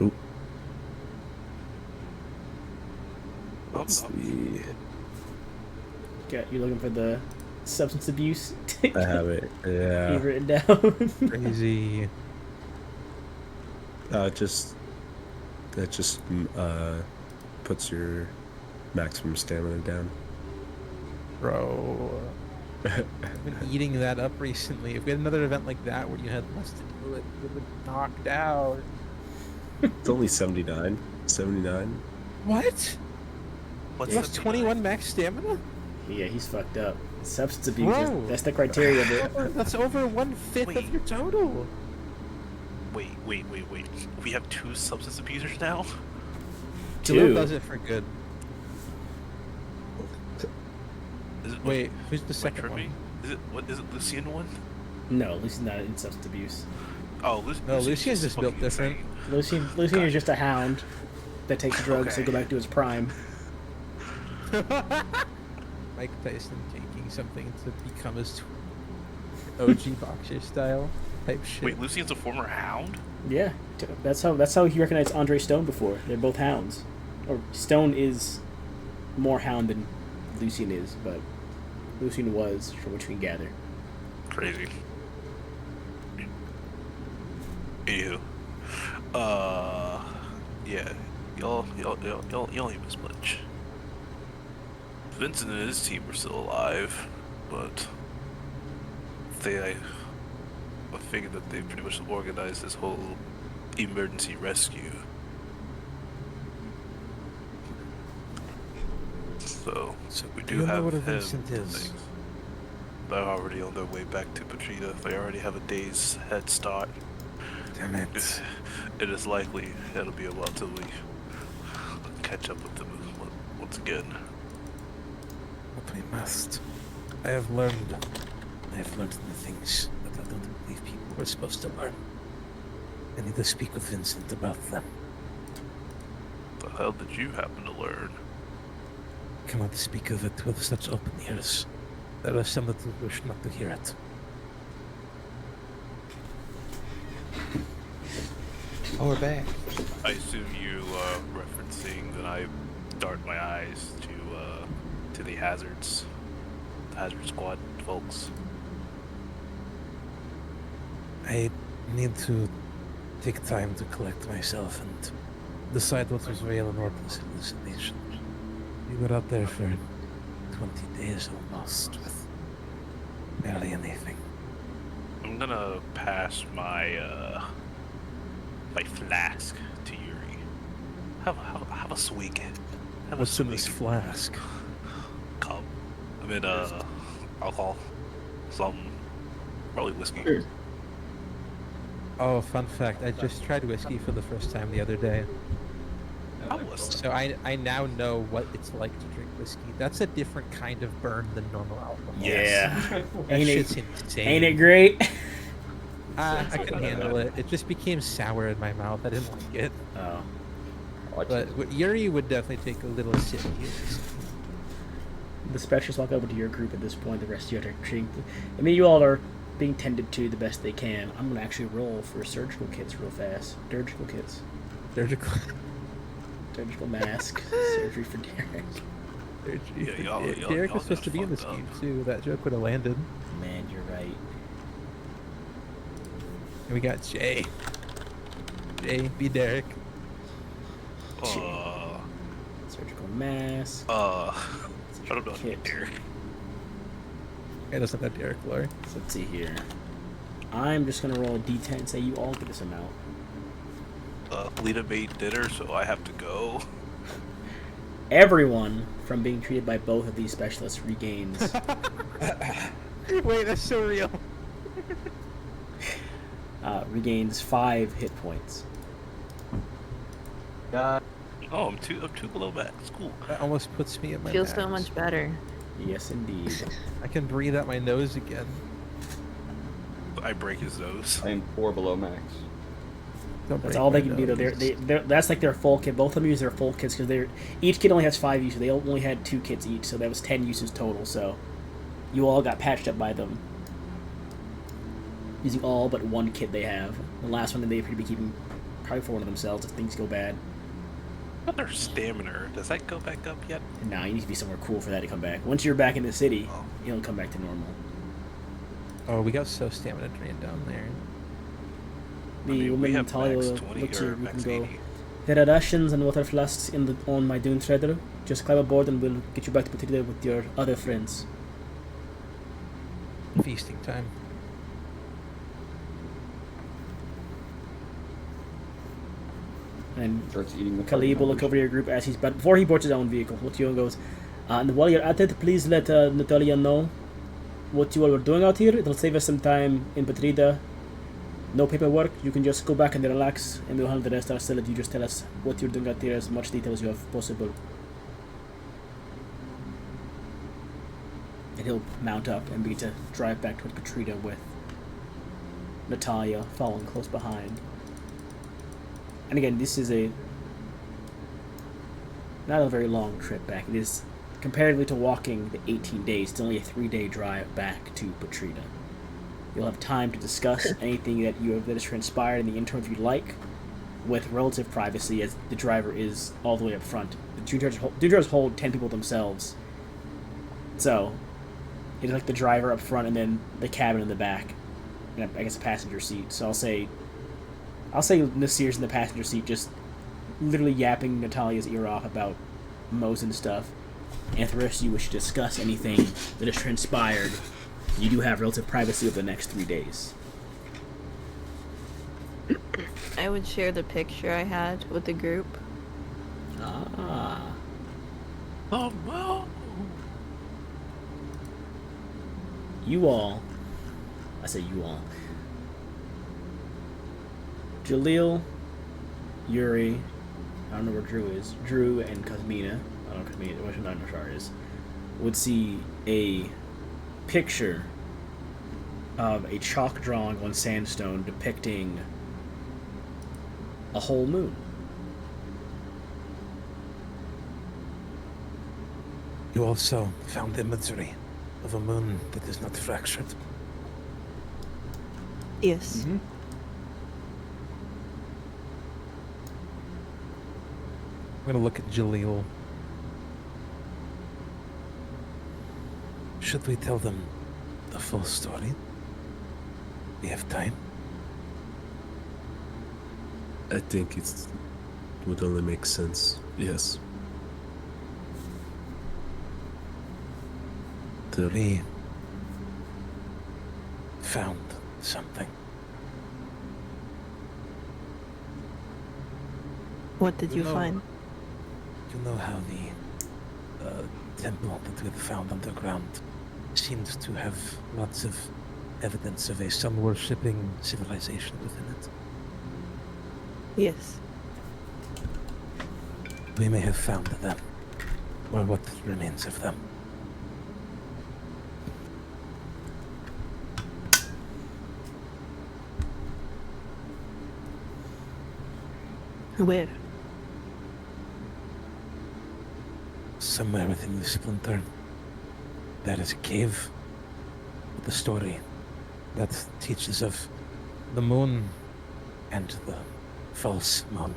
Oop. Oh, Let's see. You're looking for the substance abuse? I have it. Yeah. You've written down. Crazy. That just puts your maximum stamina down. Bro. I've been eating that up recently. If we had another event like that where you had less to do, it would have been knocked out. It's only 79. 79. What? What's You have 21 max stamina? Yeah, he's fucked up. Substance abuse, Bro. that's the criteria of it. That's over 1/5 Wait. of your total. Wait. We have 2 substance abusers now? Jalil does it for good. Is it, Wait, who's the second Trippy? one? Is it Lucian one? No, at least not in substance abuse. Oh, No, Lucian's just built fucking different. insane. Lucian is just a hound that takes drugs to Okay. go back to his prime. Mike Tyson taking something to become his OG boxer style type shit. Wait, Lucian's a former hound? Yeah, that's how he recognized Andre Stone before. They're both hounds. Or Stone is more hound than Lucian is, but Lucian was, from which we can gather. Crazy. Anywho, yeah, y'all ain't miss much. Vincent and his team are still alive, but I figured that they pretty much organized this whole emergency rescue. So we do you know have what a him Vincent and is? things. They're already on their way back to Petrita. They already have a day's head start. Damn it. It is likely it'll be a while till we catch up with them once again. But we must. I have learned the things that I don't believe people were supposed to learn. I need to speak with Vincent about them. The hell did you happen to learn? I cannot speak of it with such open ears. There are some that wish not to hear it. Oh, we're back. I assume you referencing that I dart my eyes to the hazard squad folks. I need to take time to collect myself and decide what was real and what was hallucination. We were out there for 20 days almost with barely anything. I'm gonna pass my my flask to Yuri. Have a swig. Have What's a in this swig. flask? Cup. I mean alcohol. Some probably whiskey. Sure. Oh, fun fact, I just tried whiskey for the first time the other day. How was So I now know what it's like to drink whiskey. That's a different kind of burn than normal alcohol. Yeah. That Ain't shit's it, insane. ain't it great? I couldn't handle it. It just became sour in my mouth. I didn't like it. Oh. But Yuri would definitely take a little sip. The specialists walk over to your group at this point. The rest of you are treating. I mean, you all are being tended to the best they can. I'm gonna actually roll for surgical kits real fast. Surgical kits. Surgical. Surgical mask. Surgery for Derek. Yeah, y'all Derek was got supposed to be in this fucked game up. too. That joke would have landed. Man, you're right. And we got Jay. Jay, be Derek. Surgical mask. I don't know Kit. here. It doesn't have Derek lore. So let's see here. I'm just gonna roll a d10 and say you all get this amount. Lita made dinner, so I have to go. Everyone from being treated by both of these specialists regains. Wait, that's so real. Regains 5 hit points. Oh, I'm two below max. Cool. That almost puts me at my Feels so max. much better. Yes, indeed. I can breathe out my nose again. I break his nose. I am 4 below max. Don't That's break all my they can do, though. nose. That's like their full kit. Both of them use their full kits because each kit only has 5 uses. They only had 2 kits each, so that was 10 uses total. So you all got patched up by them using all but 1 kit they have. The last one they appear to be keeping probably for one of themselves if things go bad. But their stamina, does that go back up yet? And now you need to be somewhere cool for that to come back. Once you're back in the city, Oh. it'll come back to normal. Oh, we got so stamina drained down there. The I mean, woman we in have Talia max will 20 look to or you. You max can go. 80. There are rations and water flasks on my dune treader. Just climb aboard and we'll get you back to Petrida with your other friends. Feasting time. And Starts eating the Khalib will look over your group as but before he boards his own vehicle, look to you and goes, and while you're at it, please let Natalia know what you all were doing out here. It'll save us some time in Petrida. No paperwork. You can just go back and relax, and we'll handle the rest ourselves. You just tell us what you're doing out there as much detail as you have possible. And he'll mount up and begin to drive back towards Petrida with Natalia following close behind. And again, this is not a very long trip back. It is, comparatively to walking the 18 days, it's only a 3-day drive back to Petrita. You'll have time to discuss anything that has transpired in the interim if you'd like, with relative privacy, as the driver is all the way up front. The two drivers hold 10 people themselves, so it's like the driver up front and then the cabin in the back, and I guess a passenger seat. So I'll say Nasir's in the passenger seat, just literally yapping Natalia's ear off about Mo's and stuff. And if the rest of you wish to discuss anything that has transpired, you do have relative privacy over the next 3 days. I would share the picture I had with the group. Ah. Oh no! You all. I say you all. Jaleel, Yuri, I don't know where Drew is. Drew and Kazmina, I don't know Kazmina, which one Nashar is, would see a picture of a chalk drawing on sandstone depicting a whole moon. You also found imagery of a moon that is not fractured. Yes. Mm-hmm. I'm gonna look at Jaleel. Should we tell them the full story? We have time. I think it would only make sense. Yes. We found something. What did you No. find? You know how the temple that we found underground seemed to have lots of evidence of a sun-worshipping civilization within it? Yes. We may have found them, or what remains of them. Where? Somewhere within the splinter, there is a cave with a story that teaches of the moon and the false moon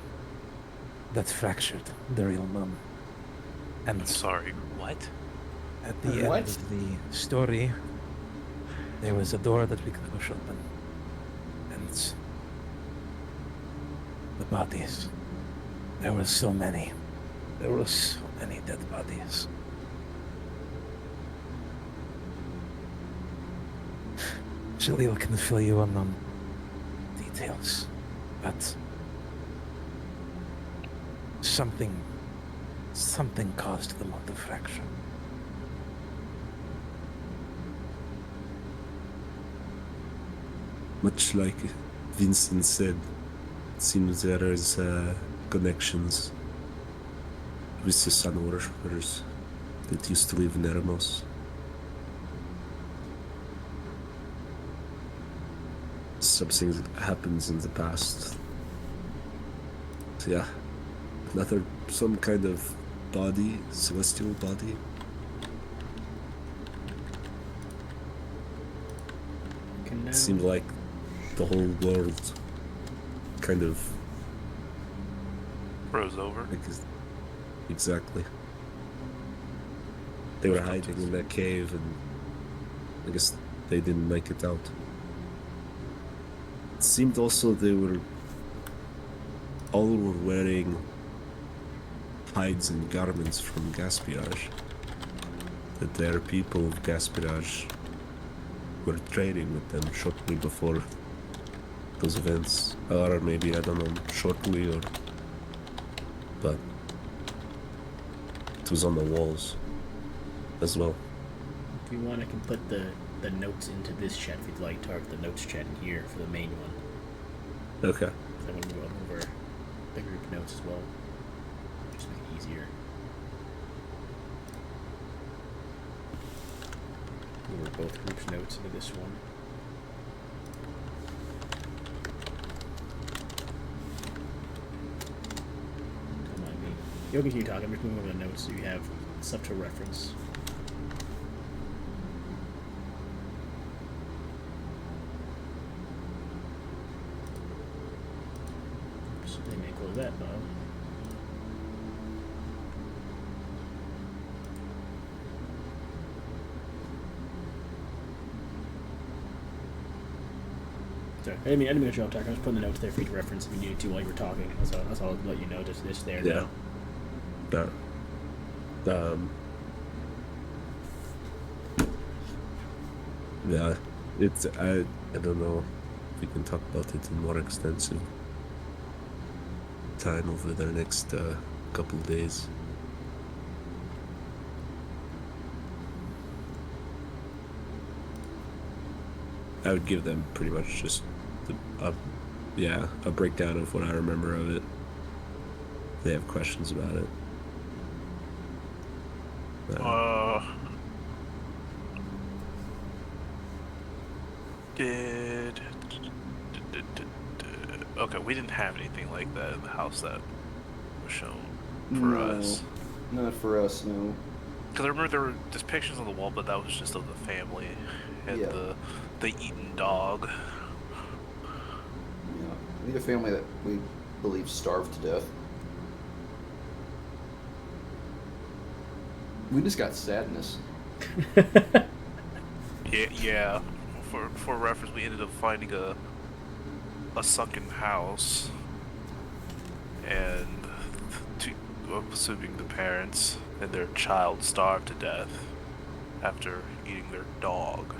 that fractured the real moon. And I'm sorry, what? at the end of the story, there was a door that we could push open. And the bodies. There were so many. There were so many dead bodies. Jaleel can fill you in on details, but something caused the moon to fracture. Much like Vincent said, it seems there is connections with the sun worshippers that used to live in Eremos. Something that happens in the past. So yeah, some kind of body, celestial body. It seemed like the whole world kind of Froze over. Exactly. They were hiding in that cave, and I guess they didn't make it out. It seemed also all were wearing hides and garments from Gaspillage. That their people of Gaspillage were trading with them shortly before those events. Or maybe, I don't know, shortly, but it was on the walls as well. If you want, I can put the notes into this chat if you'd like, target the notes chat in here for the main one. Okay. I want to move over the group notes as well. Just make it easier. Move both groups' notes into this one. You'll continue talking. I'm just moving over the notes so you have stuff to reference. So they may close that, Bob. Sorry, I didn't mean to interrupt. I was putting the notes there for you to reference if you needed to while you were talking. That's all I'll let you know. Just there. Yeah. Now. Yeah, it's I don't know if we can talk about it in more extensive time over the next couple days. I would give them pretty much just a breakdown of what I remember of it. If they have questions about it. Okay, we didn't have anything like that in the house that was shown for us. Not for us, no. Because I remember there were depictions on the wall, but that was just of the family and Yeah. the eaten dog. Yeah. We need a family that we believe starved to death. We just got sadness. Yeah. For reference, we ended up finding a sunken house, and I'm assuming the parents and their child starved to death after eating their dog.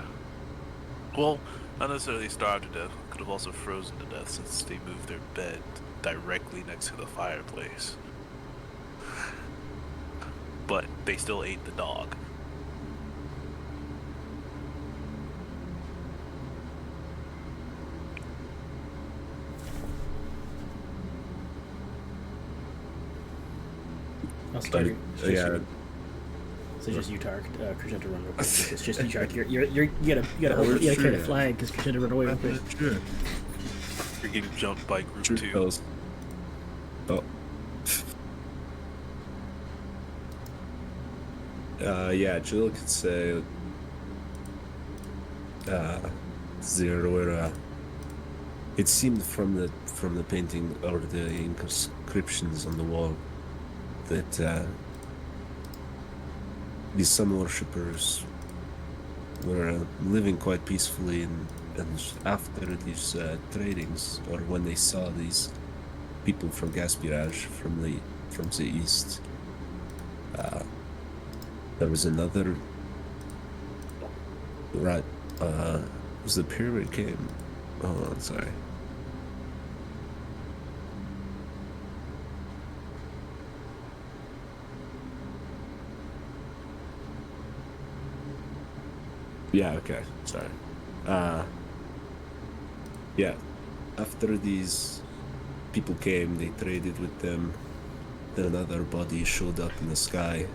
Well, not necessarily starved to death. Could have also frozen to death since they moved their bed directly next to the fireplace. But they still ate the dog. I'll start. Yeah. So just you, Tark. Krishan to run real quick. It's just you, Tark. You gotta carry the flag because Krishan to run away real quick. Sure. You're getting jumped by group Sure 2. fellas. Oh. Yeah, Jill could say there were it seemed from the painting or the inscriptions on the wall that these sun worshippers were living quite peacefully, and after these tradings, or when they saw these people from Gaspirage from the east, there was another was the pyramid came. Oh, I'm sorry. Yeah, okay, sorry. Yeah, after these people came, they traded with them, then another body showed up in the sky,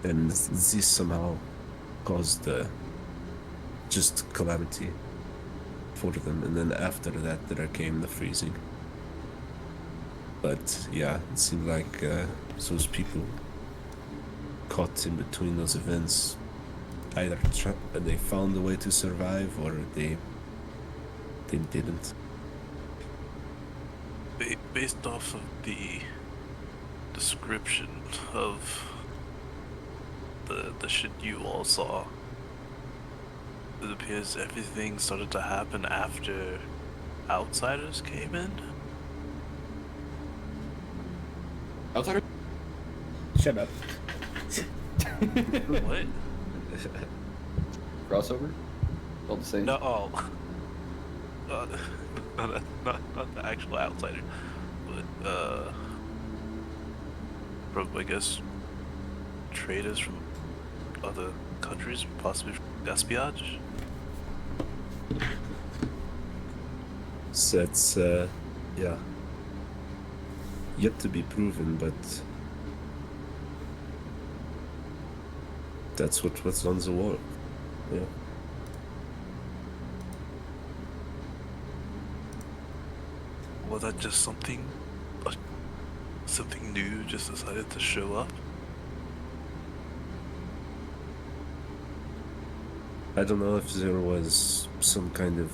and this somehow caused just calamity for them, and then after that there came the freezing. But yeah, it seemed like those people caught in between those events either they found a way to survive or they didn't. Based off of the description of the shit you all saw, it appears everything started to happen after outsiders came in. Outsider? Shut up. What? Crossover? All the same? No, not the actual outsider, but probably, I guess, traders from other countries, possibly from Gaspillage. So that's yeah, yet to be proven, but that's what's on the wall. Yeah. Was that just something something new just decided to show up? I don't know if there was some kind of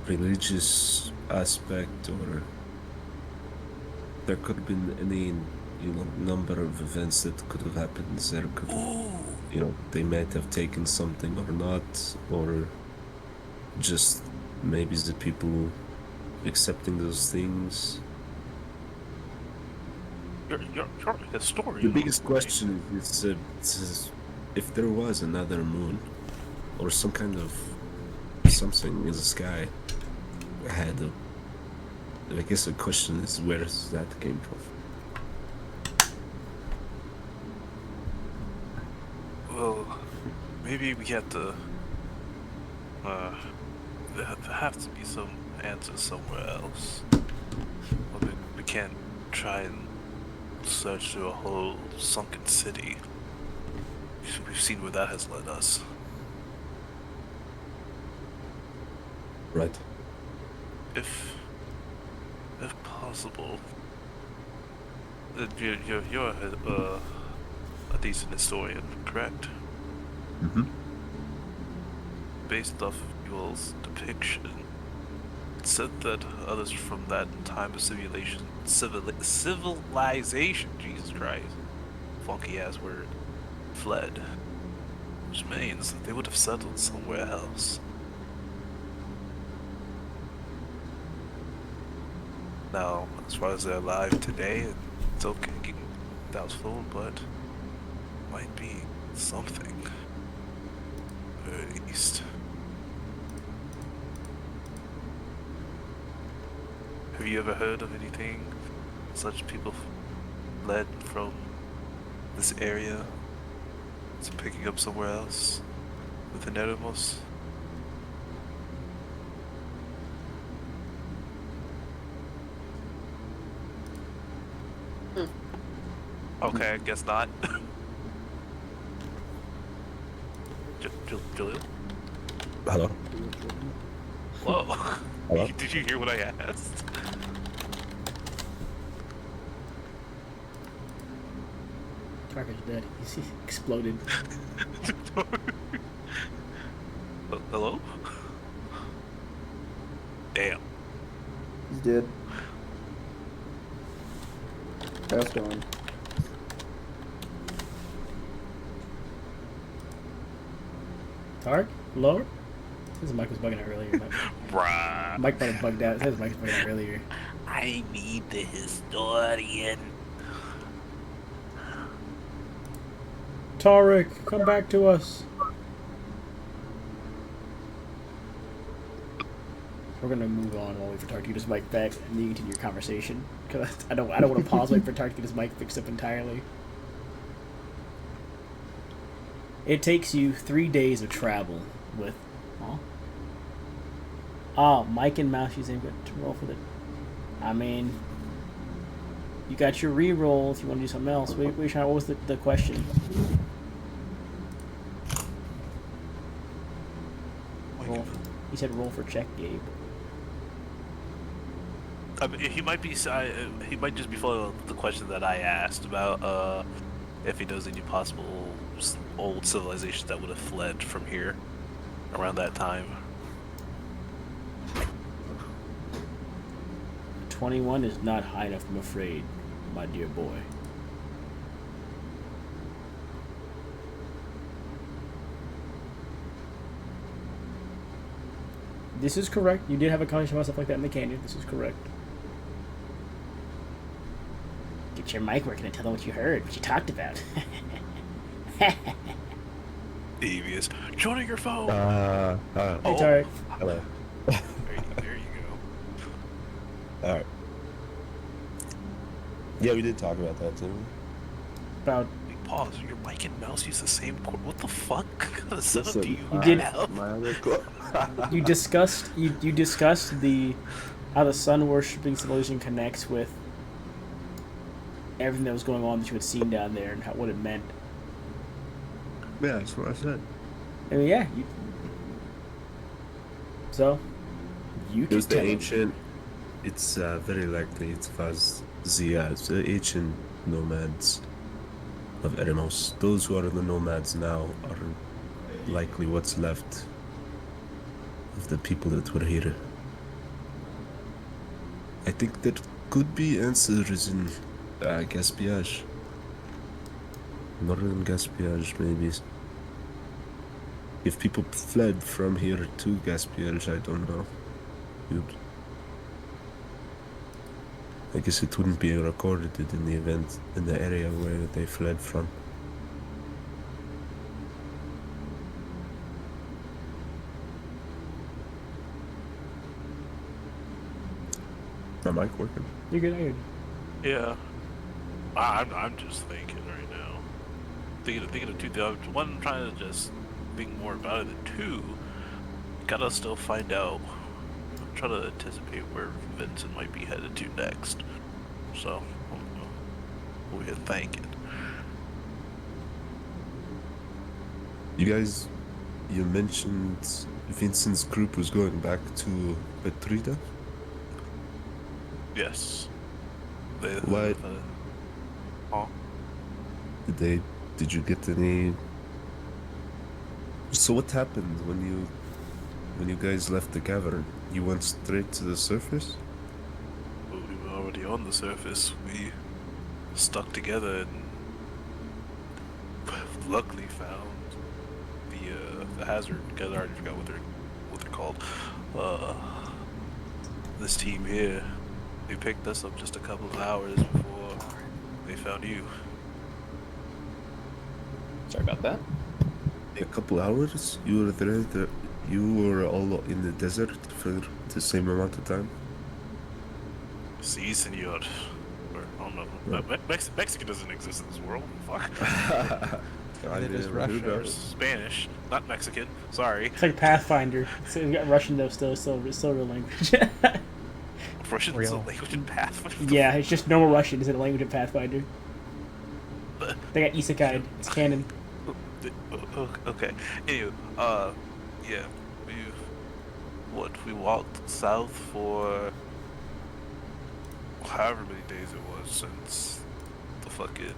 religious aspect, or there could have been any, number of events that could have happened. There could have, they might have taken something or not, or just maybe the people accepting those things. You're a historian. The biggest question is if there was another moon, or some kind of something in the sky. I guess the question is where that came from. Well, maybe we have to. There have to be some answers somewhere else. Well, we can't try and search through a whole sunken city. We've seen where that has led us. Right. If possible, you're a decent historian, correct? Mm-hmm. Based off of Yuel's depiction, it said that others from that time of civilization, Jesus Christ, funky ass word, fled, which means that they would have settled somewhere else. Now, as far as they're alive today, it's okay, doubtful, but might be something, at the very least. Have you ever heard of anything such people fled from this area to picking up somewhere else within Eremos? Okay, I guess not. Julian? Hello? Whoa. Hello? Did you hear what I asked? Tarka's dead. He exploded. Hello? Damn. He's dead. Passed on. Tark? Hello? His mic was bugging out earlier. Bruh. Mike might have bugged out. His mic was bugging out earlier. I need the historian. Tarek, come back to us. We're gonna move on while we wait for Tark to get his mic back and you continue your conversation. Cause I don't want to pause wait for Tark to get his mic fixed up entirely. It takes you 3 days of travel with. Mike and mouse using to roll for the. I mean, you got your re-roll if you want to do something else. What was the question? Roll. He said roll for check, Gabe. He might be. He might just be following the question that I asked about if he knows any possible old civilizations that would have fled from here around that time. 21 is not high enough, I'm afraid, my dear boy. This is correct. You did have a conversation about stuff like that in the canyon. This is correct. Get your mic working and tell them what you heard, what you talked about. Devious. Joining your phone. Hey, Tarek. Hello. There you go. Alright. Yeah, we did talk about that, didn't we? About Wait, pause. Your mic and mouse use the same cord. What the fuck? What kind of setup Listen, do you You did- have? My other you discussed the how the sun worshipping civilization connects with everything that was going on that you had seen down there and what it meant. Yeah, that's what I said. I mean, yeah. So you It can was the tell ancient It's very likely it was the ancient nomads of Eremos. Those who are the nomads now are likely what's left of the people that were here. I think there could be answers in Gaspillage. Northern Gaspillage, maybe. If people fled from here to Gaspillage, I don't know. I guess it wouldn't be recorded in the event in the area where they fled from. My mic working? You're good. I heard you. Yeah. I'm just thinking right now. Thinking of two things. One, I'm trying to just think more about it. And two, gotta still find out. I'm trying to anticipate where Vincent might be headed to next. So, we're thinking. You mentioned Vincent's group was going back to Petrida? Yes. Why? Huh? Did you get any? So what happened when you guys left the cavern? You went straight to the surface? Well, we were already on the surface. We stuck together and luckily found the hazard. Because I already forgot what they're called. This team here, they picked us up just a couple of hours before they found you. Sorry about that. A couple hours? You were there. You were all in the desert for the same amount of time? Si, senor. Or, I don't know. Yeah. Mexican doesn't exist in this world. Fuck. It is Russia. Or Spanish, not Mexican. Sorry. It's like Pathfinder. So we've got Russian though, still real language. Russian is a Real. language in Pathfinder. Yeah, it's just normal Russian. Is it a language in Pathfinder? They got isekai. It's canon. Okay. Anyway, yeah, we walked south for however many days it was since the fucking.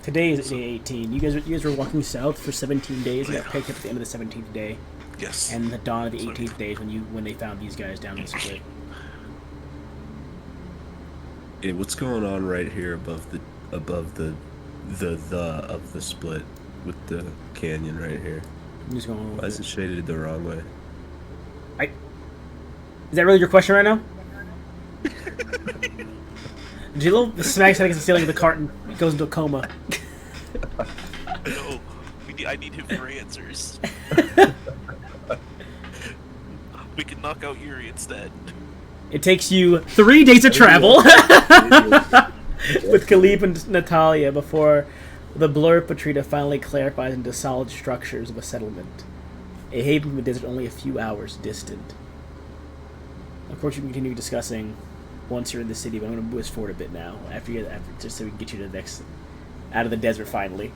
Today is day 18. You guys were walking south for 17 days. You got Yeah. picked up at the end of the 17th day, Yes. and the dawn of the So- 18th day is when they found these guys down the split. Hey, what's going on right here above the of the split with the canyon right here? I'm just going. Why is it shaded the wrong way? Is that really your question right now? Jilo smacks head against the ceiling of the carton. He goes into a coma. No, I need him for answers. We can knock out Yuri instead. It takes you 3 days of travel with Khalib and Natalia before the blur of Petrita finally clarifies into solid structures of a settlement. A haven from the desert only a few hours distant. Of course, you can continue discussing once you're in the city, but I'm going to whiz forward a bit now, just so we can get you to the next, out of the desert finally.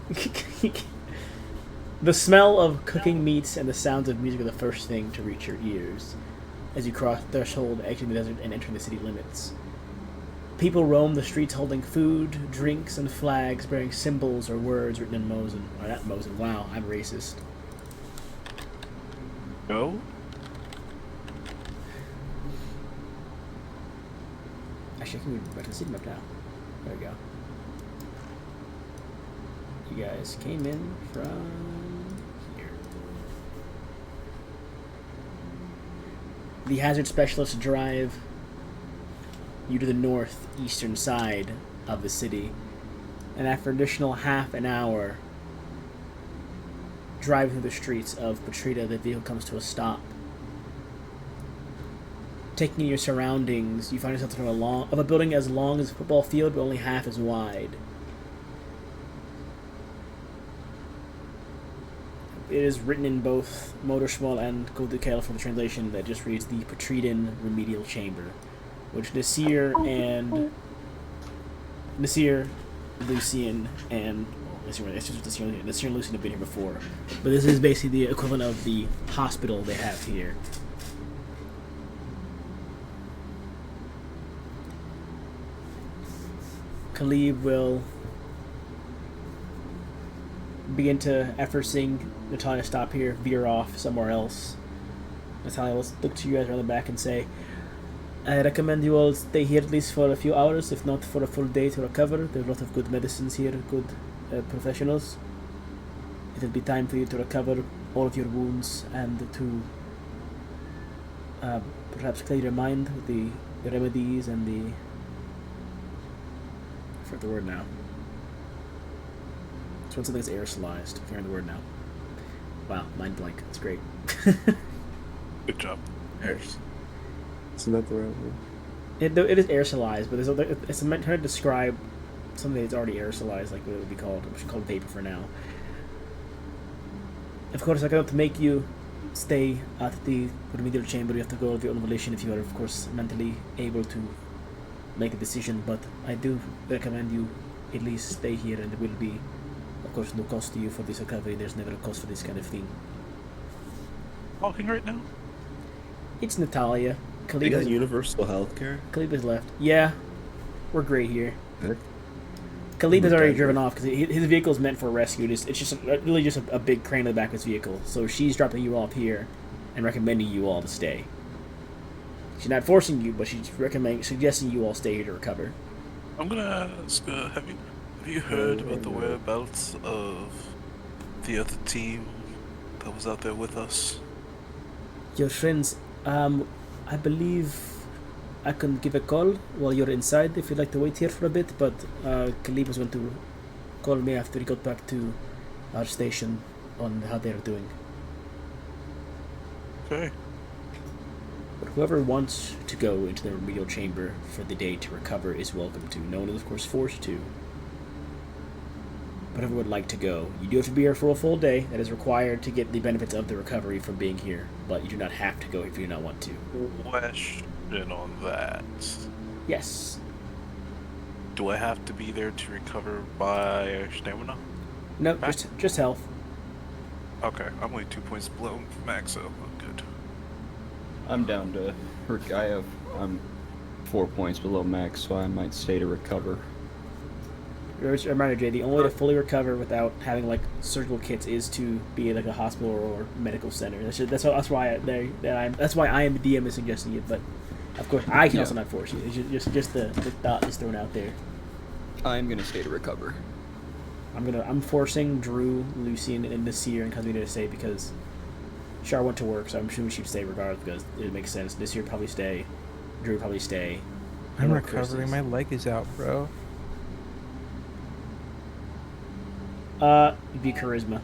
The smell of cooking meats and the sounds of music are the first thing to reach your ears as you cross the threshold, exiting the desert and entering the city limits. People roam the streets holding food, drinks, and flags bearing symbols or words written in Mosin. Or not Mosin, wow, I'm racist. No? Actually, I can move back to the city map now. There we go. You guys came in from here. The hazard specialists drive you to the northeastern side of the city, and after an additional half an hour driving through the streets of Petrita, the vehicle comes to a stop. Taking in your surroundings, you find yourself in a building as long as a football field, but only half as wide. It is written in both Motorschmal and Godukel for the translation that just reads the Petridan Remedial Chamber, which Nasir, Lucian, and Nasir and Lucian have been here before. But this is basically the equivalent of the hospital they have here. Khalib will begin to, after seeing Natalia stop here, veer off somewhere else. Natalia will look to you guys around the back and say, I recommend you all stay here at least for a few hours, if not for a full day to recover. There's a lot of good medicines here, good professionals. It'll be time for you to recover all of your wounds and to perhaps clear your mind with the remedies and the... I forgot the word now. It's when something's aerosolized. I'm forgetting the word now. Wow, mind blank. That's great. Good job. Airs. Isn't that the right word? It is aerosolized, but it's meant to describe something that's already aerosolized, like what it would be called. We should call it vapor for now. Of course, I cannot make you stay at the remedial chamber. You have to go of your own volition if you are, of course, mentally able to make a decision. But I do recommend you at least stay here, and there will be, of course, no cost to you for this recovery. There's never a cost for this kind of thing. Talking right now? It's Natalia. They got universal healthcare? Khalib has left. Yeah, we're great here. Heck. Khalib has already driven off because his vehicle is meant for rescue. It's just really just a big crane in the back of his vehicle. So she's dropping you off here and recommending you all to stay. She's not forcing you, but she's suggesting you all stay here to recover. I'm gonna ask, have you heard about the whereabouts of the other team that was out there with us? Your friends, I believe I can give a call while you're inside if you'd like to wait here for a bit, but Khalib was going to call me after he got back to our station on how they're doing. Okay. But whoever wants to go into the remedial chamber for the day to recover is welcome to. No one is, of course, forced to. But whoever would like to go, you do have to be here for a full day. That is required to get the benefits of the recovery from being here, but you do not have to go if you do not want to. Question on that. Yes. Do I have to be there to recover by stamina? No, just health. Okay, I'm only 2 points below max, so I'm good. I'm down to... I'm 4 points below max, so I might stay to recover. Reminder, Jay, the only way to fully recover without having like surgical kits is to be like a hospital or medical center. That's why I am the DM is suggesting it, but of course I can also not force you. It's just the thought is thrown out there. I'm gonna stay to recover. I'm forcing Drew, Lucian, and Nasir and Kazmina to stay because Char went to work, so I'm assuming she'd stay regardless because it makes sense. Nasir probably stay, Drew probably stay. I'm recovering. My leg is out, bro. It'd be charisma.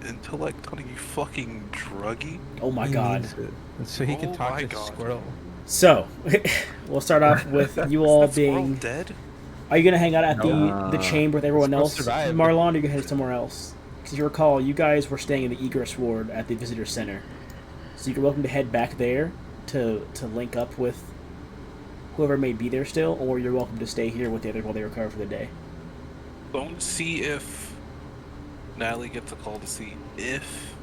Intellect on you fucking druggy? Oh my He god. needs it. So he can Oh talk my to the God. squirrel. So, we'll start off with you all Is that squirrel being... dead? Are you going to hang out at the chamber with everyone Squirrel else, survived. Marlon, or are you going to head somewhere else? Because you recall, you guys were staying in the egress ward at the visitor center. So you're welcome to head back there to link up with whoever may be there still, or you're welcome to stay here with the others while they recover for the day. Don't see if Natalie gets a call to see if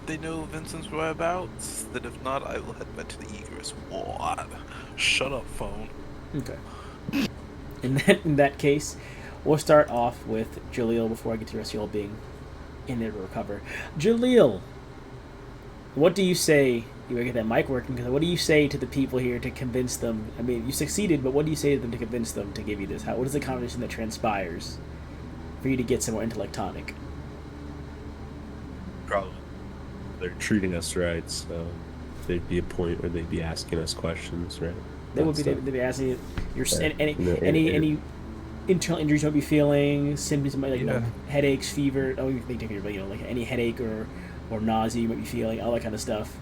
they know Vincent's whereabouts. Then if not, I will head back to the egress ward. Shut up, phone. Okay. In that case, we'll start off with Jaleel before I get to the rest of you all being in there to recover. Jaleel, what do you say? You gotta get that mic working. Because what do you say to the people here to convince them? I mean, you succeeded, but what do you say to them to convince them to give you this? What is the conversation that transpires for you to get some more intellect tonic? Probably. They're treating us right, so there'd be a point where they'd be asking us questions, right? They would be. They'd be asking you any internal injuries you might be feeling, symptoms like headaches, fever. Oh, they take your like any headache or nausea you might be feeling, all that kind of stuff.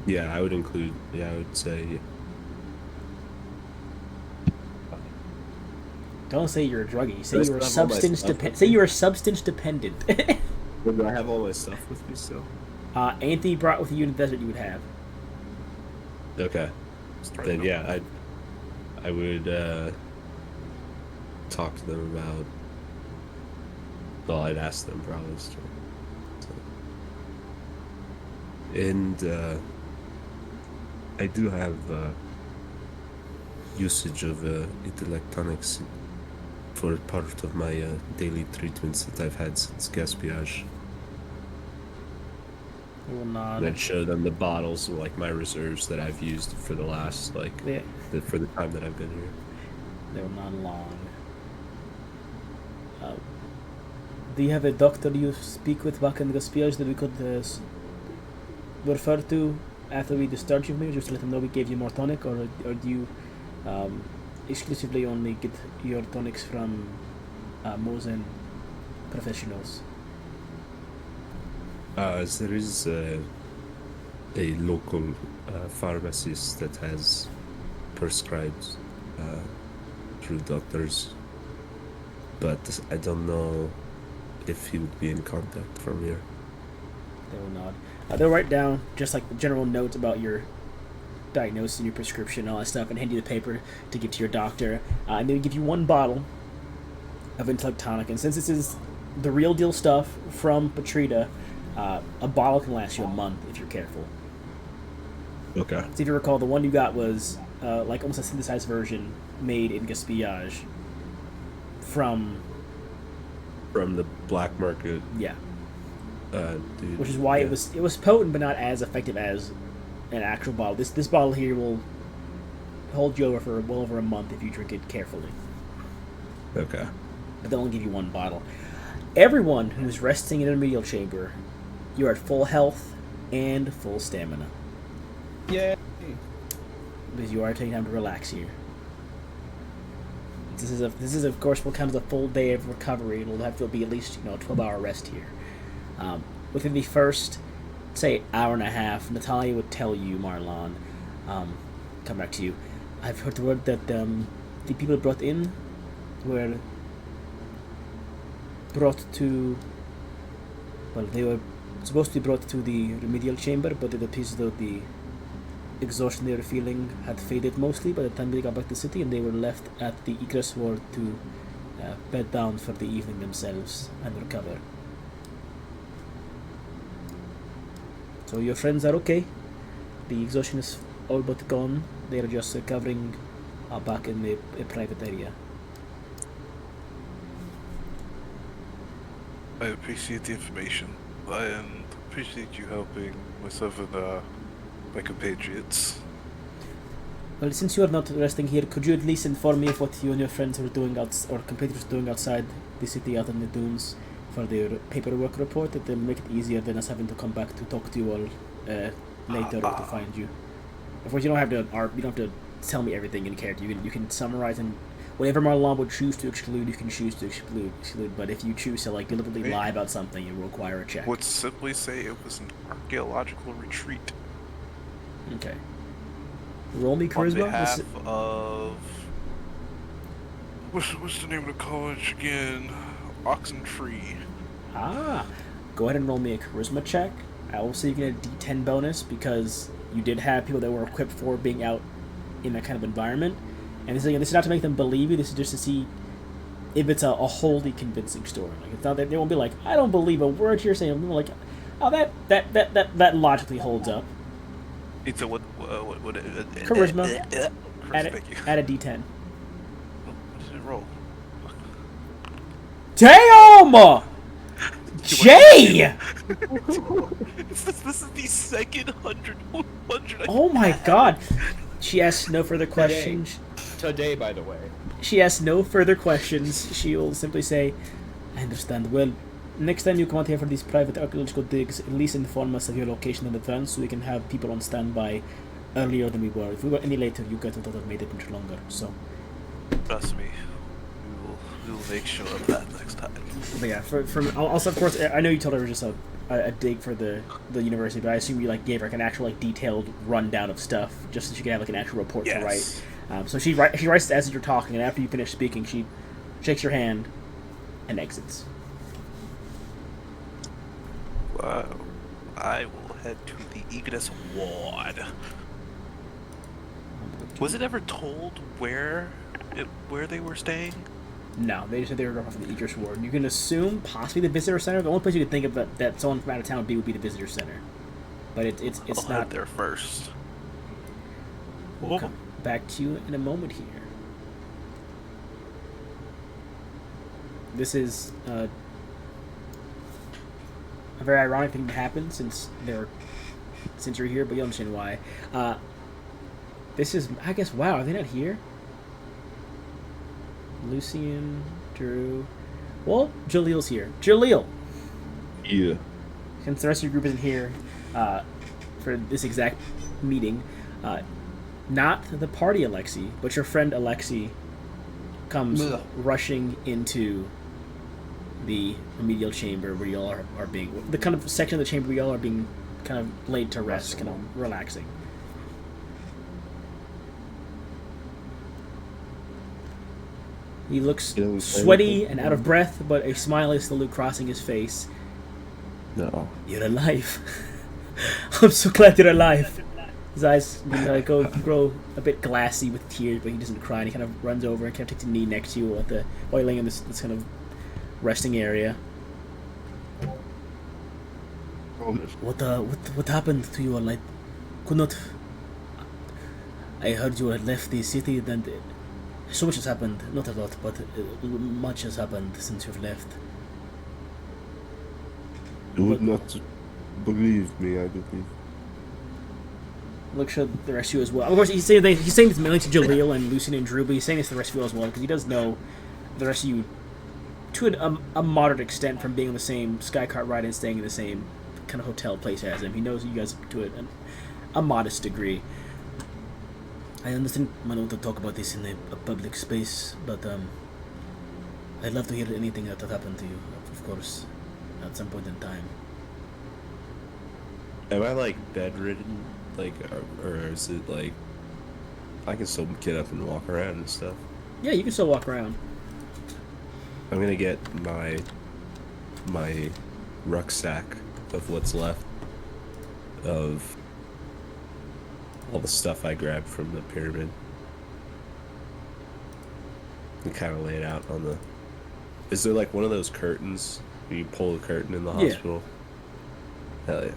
Yeah, I would include. Yeah, I would say. Don't say you're a druggie. Say Let's you're have all my substance stuff dependent. with Say me. you're substance dependent. Do I have all my stuff with me still? Anthony brought with you in the desert. You would have. Okay. Then yeah, I would talk to them about. Well, I'd ask them probably. And I do have usage of intellectronics for part of my daily treatments that I've had since gaspillage. They will nod. And then show them the bottles of like my reserves that I've used for the last for the time that I've been here. They will nod long. Do you have a doctor you speak with back in Gaspillage that we could refer to after we discharge you, maybe just to let them know we gave you more tonic, or do you exclusively only get your tonics from Mosen professionals? There is a local pharmacist that has prescribed through doctors, but I don't know if he would be in contact from here. They will nod. They'll write down just like the general notes about your diagnosis and your prescription and all that stuff, and hand you the paper to give to your doctor. And they will give you one bottle of intellect tonic. And since this is the real deal stuff from Patrita, a bottle can last you a month if you're careful. Okay. So if you recall, the one you got was like almost a synthesized version made in Gaspillage from the black market. Yeah. Dude, which is why yeah. it was potent but not as effective as an actual bottle. This bottle here will hold you over for well over a month if you drink it carefully. Okay. But they'll only give you one bottle. Everyone who's resting in a remedial chamber, you're at full health and full stamina. Yay! Because you are taking time to relax here. This is of course what counts as a full day of recovery. It'll have to be at least a 12-hour rest here. Within the first, say, hour and a half, Natalia would tell you, Marlon, come back to you. I've heard the word that the people brought in were brought to. Well, they were supposed to be brought to the remedial chamber, but it appears as though the exhaustion they were feeling had faded mostly by the time they got back to the city, and they were left at the egress ward to bed down for the evening themselves and recover. So your friends are okay. The exhaustion is all but gone. They are just recovering back in a private area. I appreciate the information. I appreciate you helping myself and my compatriots. Well, since you are not resting here, could you at least inform me of what you and your friends are doing or compatriots doing outside the city, out in the dunes, for their paperwork report? That will make it easier than us having to come back to talk to you all later or to find you. Of course, you don't have to tell me everything in character. You can summarize, and whatever Marlon would choose to exclude, you can choose to exclude. But if you choose to deliberately lie about something, it will require a check. Would simply say it was an archaeological retreat. Okay. Roll me charisma. On behalf of what's the name of the college again? Oxentree. Ah, go ahead and roll me a charisma check. I will say you get a D10 bonus because you did have people that were equipped for being out in that kind of environment. And this is not to make them believe you. This is just to see if it's a wholly convincing story. It's not that they won't be like, I don't believe a word you're saying. They're like, oh, that logically holds up. It's a what? Charisma. Thank you. Add a D10. What did it roll? Damn! Jay! This is the second 100. Oh my god. She asks no further questions. Today, by the way. She asks no further questions. She will simply say, I understand. Well, next time you come out here for these private archaeological digs, at least inform us of your location in advance so we can have people on standby earlier than we were. If we were any later, you guys would have made it much longer. So, Trust me, we will make sure of that next time. but yeah, also of course, I know you told her it was just a dig for the university, but I assume you gave her an actual detailed rundown of stuff just so she could have an actual report to write. So she writes as you're talking, and after you finish speaking, she shakes your hand and exits. Wow. I will head to the Ignis Ward. Was it ever told where they were staying? No, they just said they were off of the Idris Ward. You can assume possibly the visitor center. The only place you could think of that someone from out of town would be the visitor center. But it's I'll not head there first. We'll come back to you in a moment here. This is a very ironic thing to happen since you're here, but you'll understand why. This is, I guess, wow, are they not here? Lucian, Drew. Well, Jalil's here. Jalil! Yeah. Since the rest of your group isn't here for this exact meeting, not the party Alexi, but your friend Alexi comes rushing into the remedial chamber where y'all are being, the kind of section of the chamber where y'all are being kind of laid to rest, kind of relaxing. He looks sweaty and out of breath, but a smile is still crossing his face. No. You're alive. I'm so glad you're alive. His eyes grow a bit glassy with tears, but he doesn't cry. And he kind of runs over and kind of takes a knee next to you while you're laying in this kind of resting area. What happened to you all? I could not. I heard you had left the city, and so much has happened. Not a lot, but much has happened since you've left. You would not believe me, I believe. Looks at the rest of you as well. Of course, he's saying this mainly to Jaleel and Lucian and Drew, but he's saying this to the rest of you as well because he does know the rest of you to a moderate extent from being on the same Skycart ride and staying in the same kind of hotel place as him. He knows you guys to a modest degree. I understand I don't want to talk about this in a public space, but I'd love to hear anything that happened to you, of course, at some point in time. Am I like bedridden? Like, or is it like I can still get up and walk around and stuff? Yeah, you can still walk around. I'm gonna get my rucksack of what's left of all the stuff I grabbed from the pyramid and kind of lay it out on the. Is there like one of those curtains where you pull the curtain in the hospital? Hell yeah.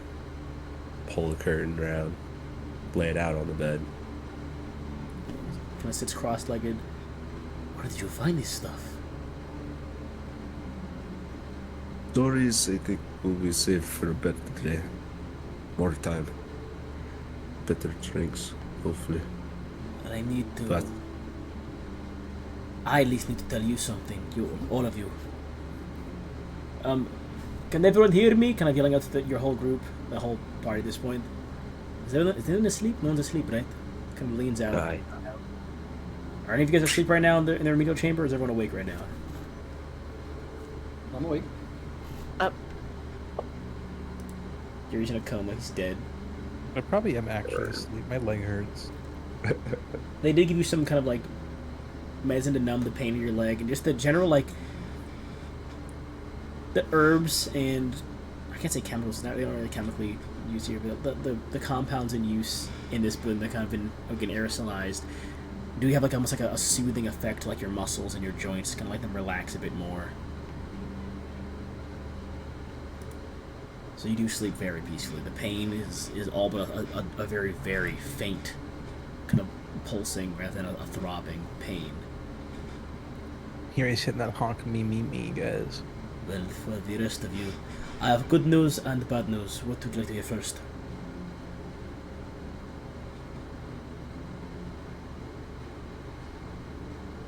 Pull the curtain around, lay it out on the bed. Kind of sits cross-legged. Where did you find this stuff? Stories, I think, will be saved for a better day. More time. Better drinks, hopefully. But I need to. But I at least need to tell you something, all of you. Can everyone hear me? Kind of yelling out to your whole group, the whole party at this point. Is anyone asleep? No one's asleep, right? Kind of leans out. Aye. Are any of you guys asleep right now in the remedial chamber, or is everyone awake right now? I'm awake. Gary's in a coma. He's dead. I probably am actually asleep. My leg hurts. They did give you some kind of like medicine to numb the pain in your leg, and just the general like the herbs and I can't say chemicals. They don't really chemically used here, but the compounds in use in this blend that kind of been again aerosolized do have like almost like a soothing effect to like your muscles and your joints, kind of like them relax a bit more. So you do sleep very peacefully. The pain is all but a very, very faint kind of pulsing rather than a throbbing pain. Here he's hitting that honk me, guys. Well, for the rest of you, I have good news and bad news. What would you like to hear first?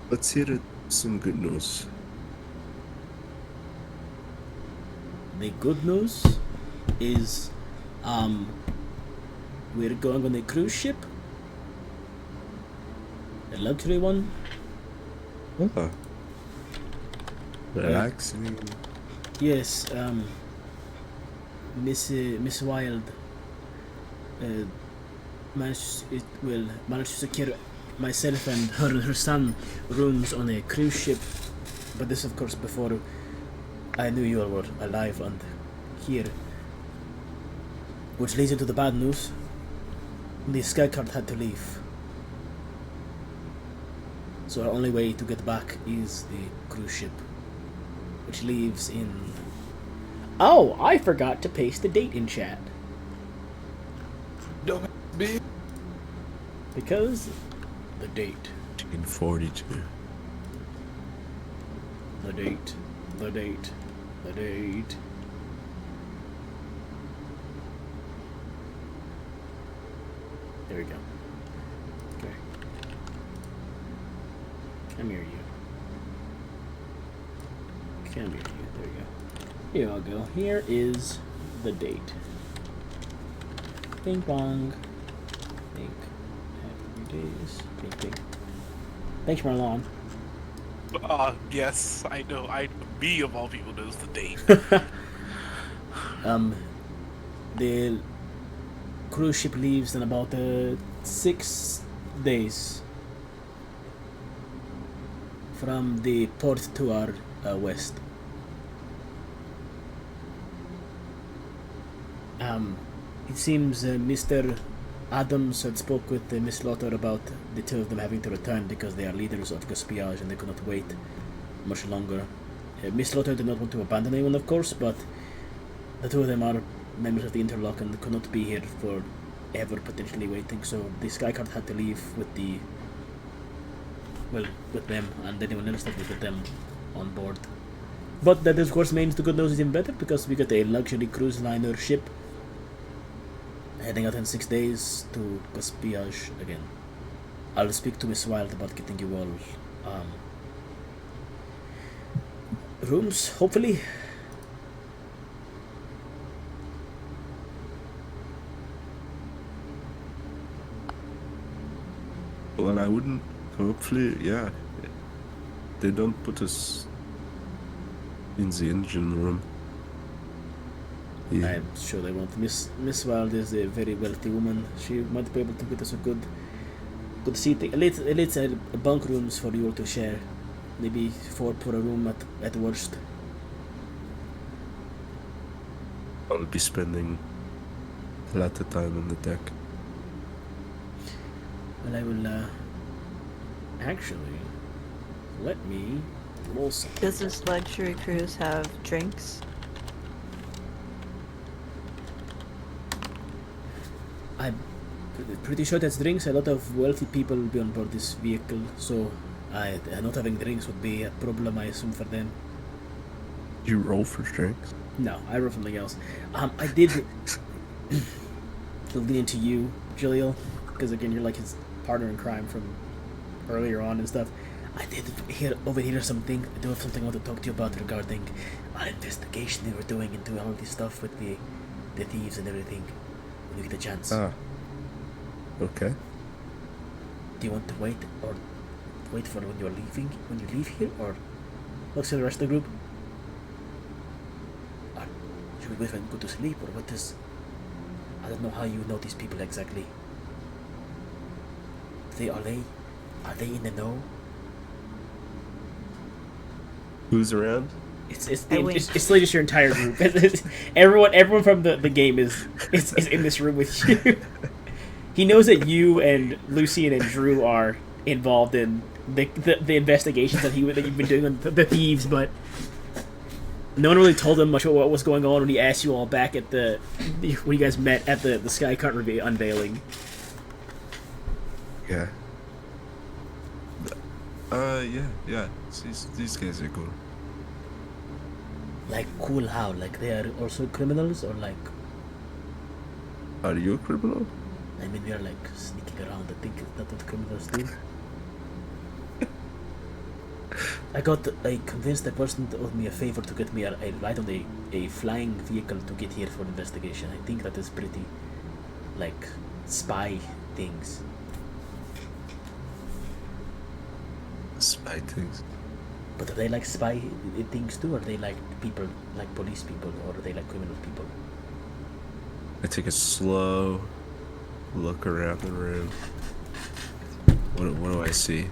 let's hear some good news. The good news is, we're going on a cruise ship. A luxury one. Oh. Relaxing. Yes, Miss Wilde managed to secure myself and her son rooms on a cruise ship. But this, of course, before I knew you all were alive and here. Which leads into the bad news. The Skycard had to leave. So our only way to get back is the cruise ship, which leaves in... Oh, I forgot to paste the date in chat. Don't be. Because the date. In 42. The date. The date. The date. There we go. Okay. Come here, you. Come here, you. There we go. Here I'll go. Here is the date. Ping pong. Pink. Happy days. Pink, pink. Thanks, Marlon. Yes, I know. Me of all people knows the date. The cruise ship leaves in about 6 days from the port to our west. It seems Mr. Adams had spoke with Miss Lotter about the two of them having to return because they are leaders of Gaspillage and they could not wait much longer. Miss Lotter did not want to abandon anyone, of course, but the two of them are members of the Interlock and could not be here for ever potentially waiting, so the Skycard had to leave with with them, and anyone else that was with them on board. But that, of course, means the good news is even better because we got a luxury cruise liner ship heading out in 6 days to Gaspillage again. I'll speak to Miss Wild about getting you all rooms, hopefully. Well, I wouldn't. Hopefully, yeah. They don't put us in the engine room. Yeah. I'm sure they won't. Miss Wild is a very wealthy woman. She might be able to get us a good seating. At least bunk rooms for you all to share. Maybe 4 per room at worst. I'll be spending a lot of time on the deck. Well, I will, actually, let me roll something. Does this luxury cruise have drinks? I'm pretty sure that's drinks. A lot of wealthy people will be on board this vehicle, so not having drinks would be a problem, I assume, for them. You roll for drinks? No, I wrote something else. I did lean into you, Jaleel, because again, you're like his partner in crime from earlier on and stuff. I did overhear something. I do have something I want to talk to you about regarding an investigation they were doing into all this stuff with the thieves and everything. When you get a chance. Okay. Do you want to wait for when you leave here, or look to the rest of the group? Or should we wait and go to sleep, or what is? I don't know how you know these people exactly. Are they in the know? Who's around? It's literally just your entire group. everyone from the game is in this room with you. He knows that you and Lucian and Drew are involved in the investigations that you've been doing on the thieves, but no one really told him much about what was going on when he asked you all back at when you guys met at the Skycart unveiling. Yeah. Yeah. These guys are cool. Like, cool how? Like, they are also criminals, or like... Are you a criminal? I mean, we are like sneaking around. I think that's what criminals do. I convinced a person to owe me a favor to get me a ride on a flying vehicle to get here for investigation. I think that is pretty, like, spy things. Spy things. But are they like spy things too, or are they like people, like police people, or are they like criminal people? I take a slow look around the room. What do I see?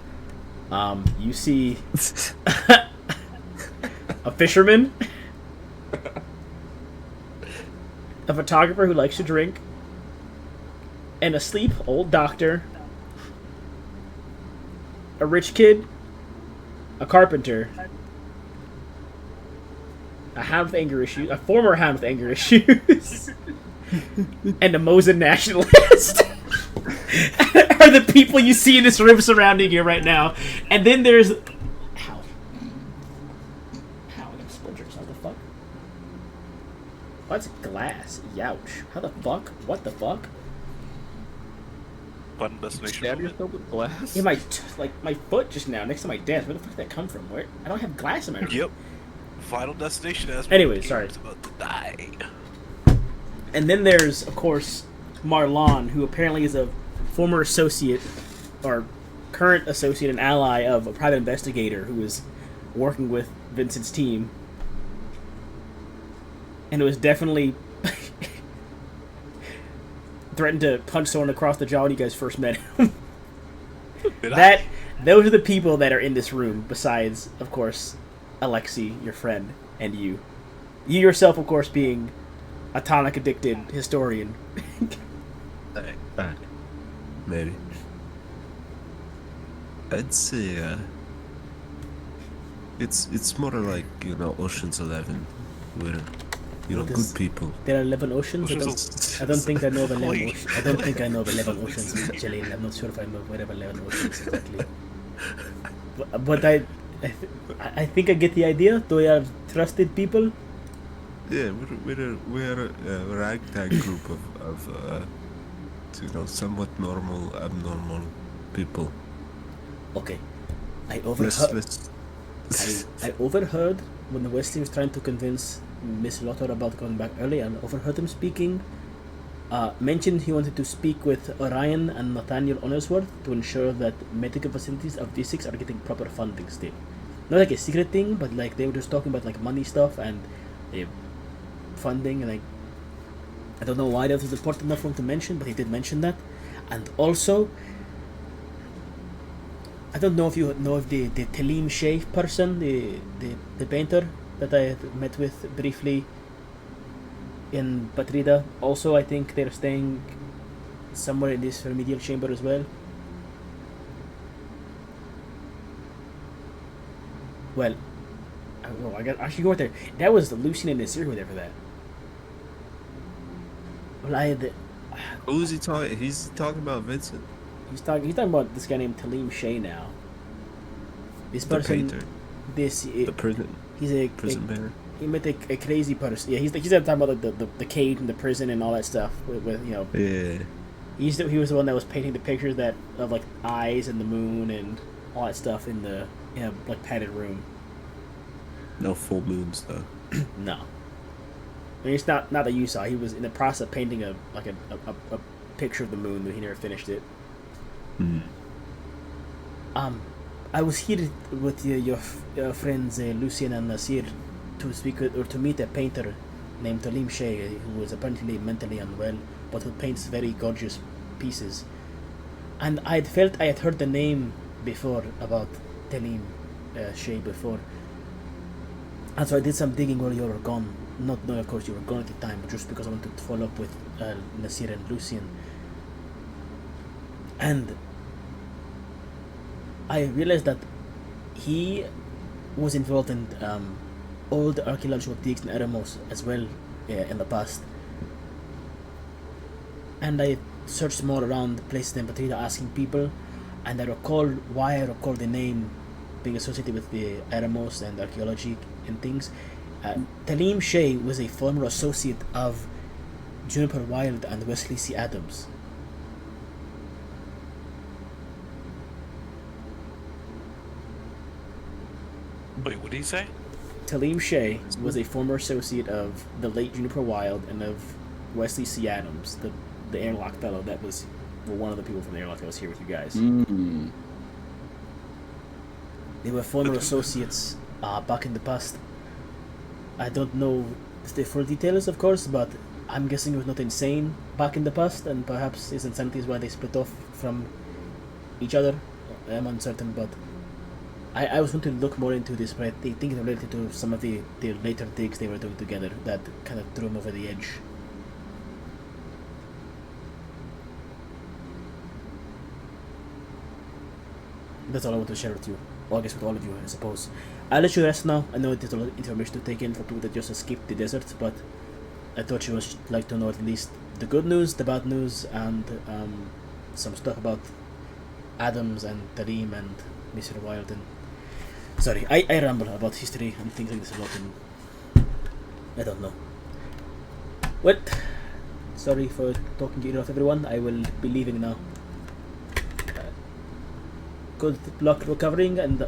You see a fisherman, a photographer who likes to drink, an asleep old doctor, a rich kid, a carpenter, a hound with anger issues, a former hound with anger issues, and a Mosin nationalist. are the people you see in this room surrounding you right now. And then there's... Ow. Ow, I got splinters. How the fuck? What's glass? Youch. How the fuck? What the fuck? Final destination. Stab moment. yourself with glass? Yeah, my foot just now, next to my desk. Where the fuck did that come from? Where? I don't have glass in my room. Yep. Final destination as Anyway, sorry. It's about to die. And then there's, of course, Marlon, who apparently is a former associate, or current associate and ally of a private investigator who is working with Vincent's team. And it was definitely threatened to punch someone across the jaw when you guys first met him. Those are the people that are in this room, besides, of course, Alexi, your friend, and you. You yourself, of course, being a tonic-addicted historian. Maybe. I'd say it's more like, you know, Ocean's 11, where, you know, good people. There are 11 oceans. I don't think I know of 11 Wait. oceans. I don't think I know of 11 oceans, Jillian. I'm not sure if I know where 11 oceans exactly. But I think I get the idea. Do you have trusted people? Yeah, we're a ragtag group of you know, somewhat normal, abnormal people. Okay. I overheard when Wesley was trying to convince Miss Lotter about going back early, and overheard him speaking. Mentioned he wanted to speak with Orion and Nathaniel Honorsworth to ensure that medical facilities of D6 are getting proper funding still. Not like a secret thing, but like they were just talking about like money stuff and funding, and like I don't know why that was important enough for him to mention, but he did mention that. And also, I don't know if you know of the Talim Shea person, the painter that I had met with briefly in Patrida. Also, I think they're staying somewhere in this remedial chamber as well. Well, I got actually go there. That was Lucian and Nasir who were there for that. Well, Who is he talking? He's talking about Vincent. He's talking about this guy named Talim Shea now. This The person, painter. the prison. He's a painter. He met a crazy person. Yeah, he's talking about like the cage and the prison and all that stuff with you know. Yeah. He was the one that was painting the pictures that of like eyes and the moon and all that stuff in the like padded room. No full moons though. No. I mean, it's not that you saw. He was in the process of painting a picture of the moon, but he never finished it. Hmm. I was here with your friends Lucian and Nasir to speak with, or to meet a painter named Talim Shea, who was apparently mentally unwell, but who paints very gorgeous pieces. And I had heard the name before about Talim Shea before, and so I did some digging while you were gone. Not knowing, of course, you were gone at the time, but just because I wanted to follow up with Nasir and Lucian. And I realized that he was involved in all the archaeological digs in Eremos as well in the past. And I searched more around places in Patrida asking people, and I recall the name being associated with the Eremos and archaeology and things. Talim Shea was a former associate of Juniper Wilde and Wesley C. Adams. Wait, what did he say? Talim Shea was a former associate of the late Juniper Wilde and of Wesley C. Adams, the airlock fellow that was one of the people from the airlock that was here with you guys. Mm. They were former associates back in the past. I don't know the full details, of course, but I'm guessing it was not insane back in the past, and perhaps his insanity is why they split off from each other. I'm uncertain, but I was going to look more into this, but I think it related to some of the later digs they were doing together that kind of threw him over the edge. That's all I want to share with you. Well, I guess with all of you, I suppose. I'll let you rest now. I know there's a lot of information to take in for people that just escaped the desert, but I thought you would like to know at least the good news, the bad news, and some stuff about Adams and Tarim and Mr. Wilden. Sorry, I ramble about history and things like this a lot, and I don't know. Well, sorry for talking to you off, everyone. I will be leaving now. Good luck recovering, and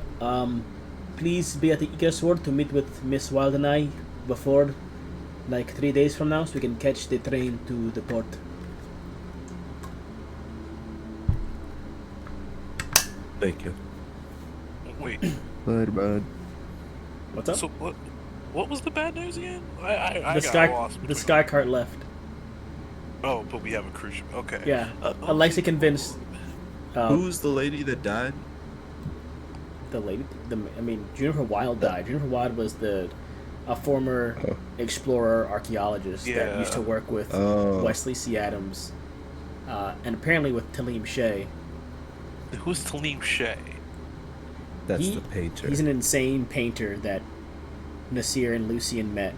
please be at the Eager Sword to meet with Miss Wild and I before, like, 3 days from now, so we can catch the train to the port. Thank you. Wait. Bad, bad. What's up? So what was the bad news again? I the got sky, lost the between- sky cart left. Oh, but we have a cruise ship. Okay. Yeah, okay. Alexi convinced. Who's the lady that died? The lady, Juniper Wild died. Juniper Wild was a former explorer archaeologist that used to work with Wesley C. Adams, and apparently with Talim Shea. Who's Talim Shea? That's the painter. He's an insane painter that Nasir and Lucian met.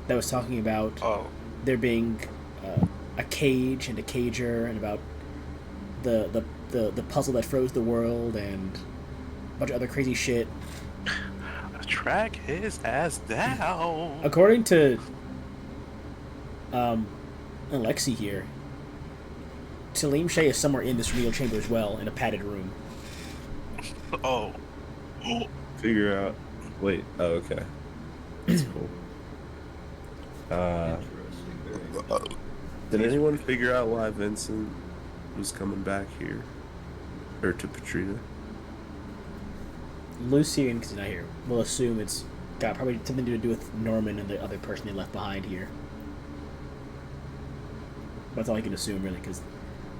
That was talking about there being a cage and a cager, and about the puzzle that froze the world, and a bunch of other crazy shit. Track his ass down. According to Alexi here, Talim Shea is somewhere in this real chamber as well, in a padded room. Oh. Figure out. Wait. Oh, okay. That's cool. Did anyone figure out why Vincent was coming back here? Or to Petrina? Lucian, because he's not here, will assume it's got probably something to do with Norman and the other person they left behind here. That's all I can assume, really, because the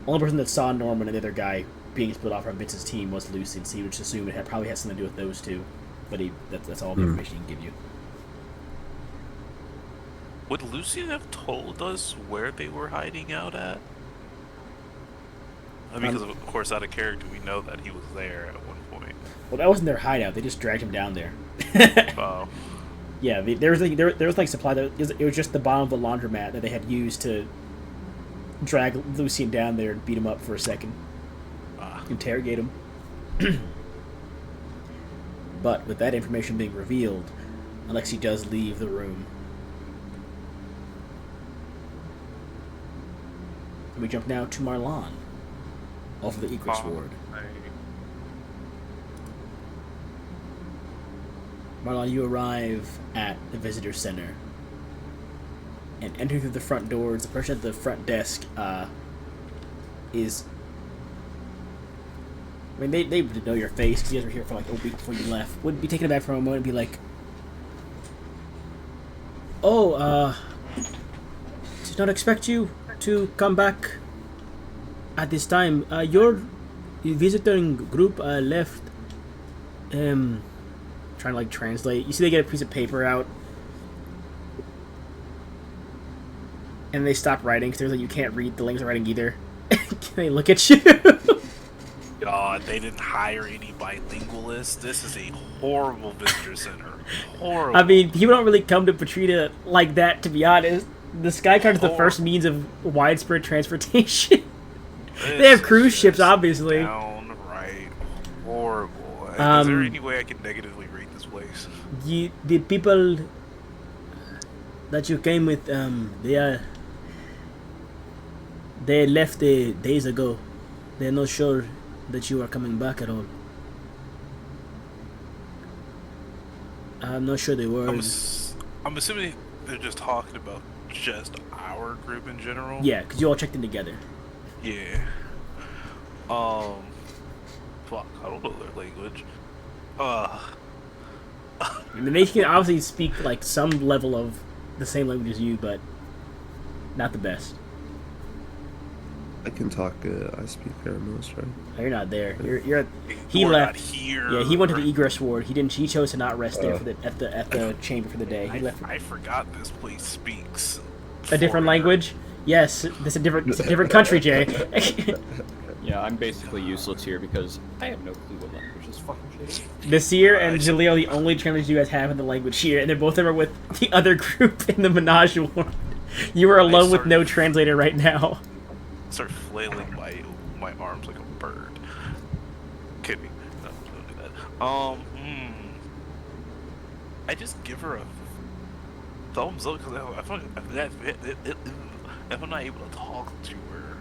only person that saw Norman and the other guy being split off from Vince's team was Lucian, so he would just assume it probably has something to do with those two. But that's all the information he can give you. Would Lucian have told us where they were hiding out at? I mean, because of course, out of character, we know that he was there at one point. Well, that wasn't their hideout. They just dragged him down there. Oh. Yeah, there was like supply. It was just the bottom of the laundromat that they had used to drag Lucian down there and beat him up for a second. Interrogate him. But with that information being revealed, Alexi does leave the room. And we jump now to Marlon, off of the Egress Ward. Marlon, you arrive at the visitor center and enter through the front doors. The person at the front desk is... I mean, they would know your face because you guys were here for like a week before you left. Would be taken aback for a moment and be like, "Oh, did not expect you to come back at this time. Your visiting group left." Trying to like translate. You see, they get a piece of paper out, and they stop writing because like you can't read the language they're writing either. They look at you. God, they didn't hire any bilingualists. This is a horrible visitor center. Horrible. I mean, people don't really come to Petrina like that, to be honest. The Skycard is the first means of widespread transportation. They have cruise ships, obviously. Downright horrible. Is there any way I can negatively rate this place? The people that you came with, they left days ago. They're not sure that you are coming back at all. I'm not sure they were. I'm assuming they're just talking about just our group in general. Yeah, because you all checked in together. Yeah. Fuck, I don't know their language. I mean, they can obviously speak like some level of the same language as you, but not the best. I can talk. I speak Aramis, right? Oh, you're not there. You're at. He We're left. not here. Yeah, he went to the egress ward. He didn't. He chose to not rest there for at the chamber for the day. He left. I forgot this place speaks A different foreigner. language. Yes, it's a different country, Jay. Yeah, I'm basically useless here because I have no clue what language this fucking shit is. Nasir and Jaleel are the only translators you guys have in the language here, and they're both are with the other group in the Menage ward. You are alone with no translator right now. Start flailing my arms like a bird. Kidding. No, don't do that. I just give her a thumbs up because if I'm not able to talk to her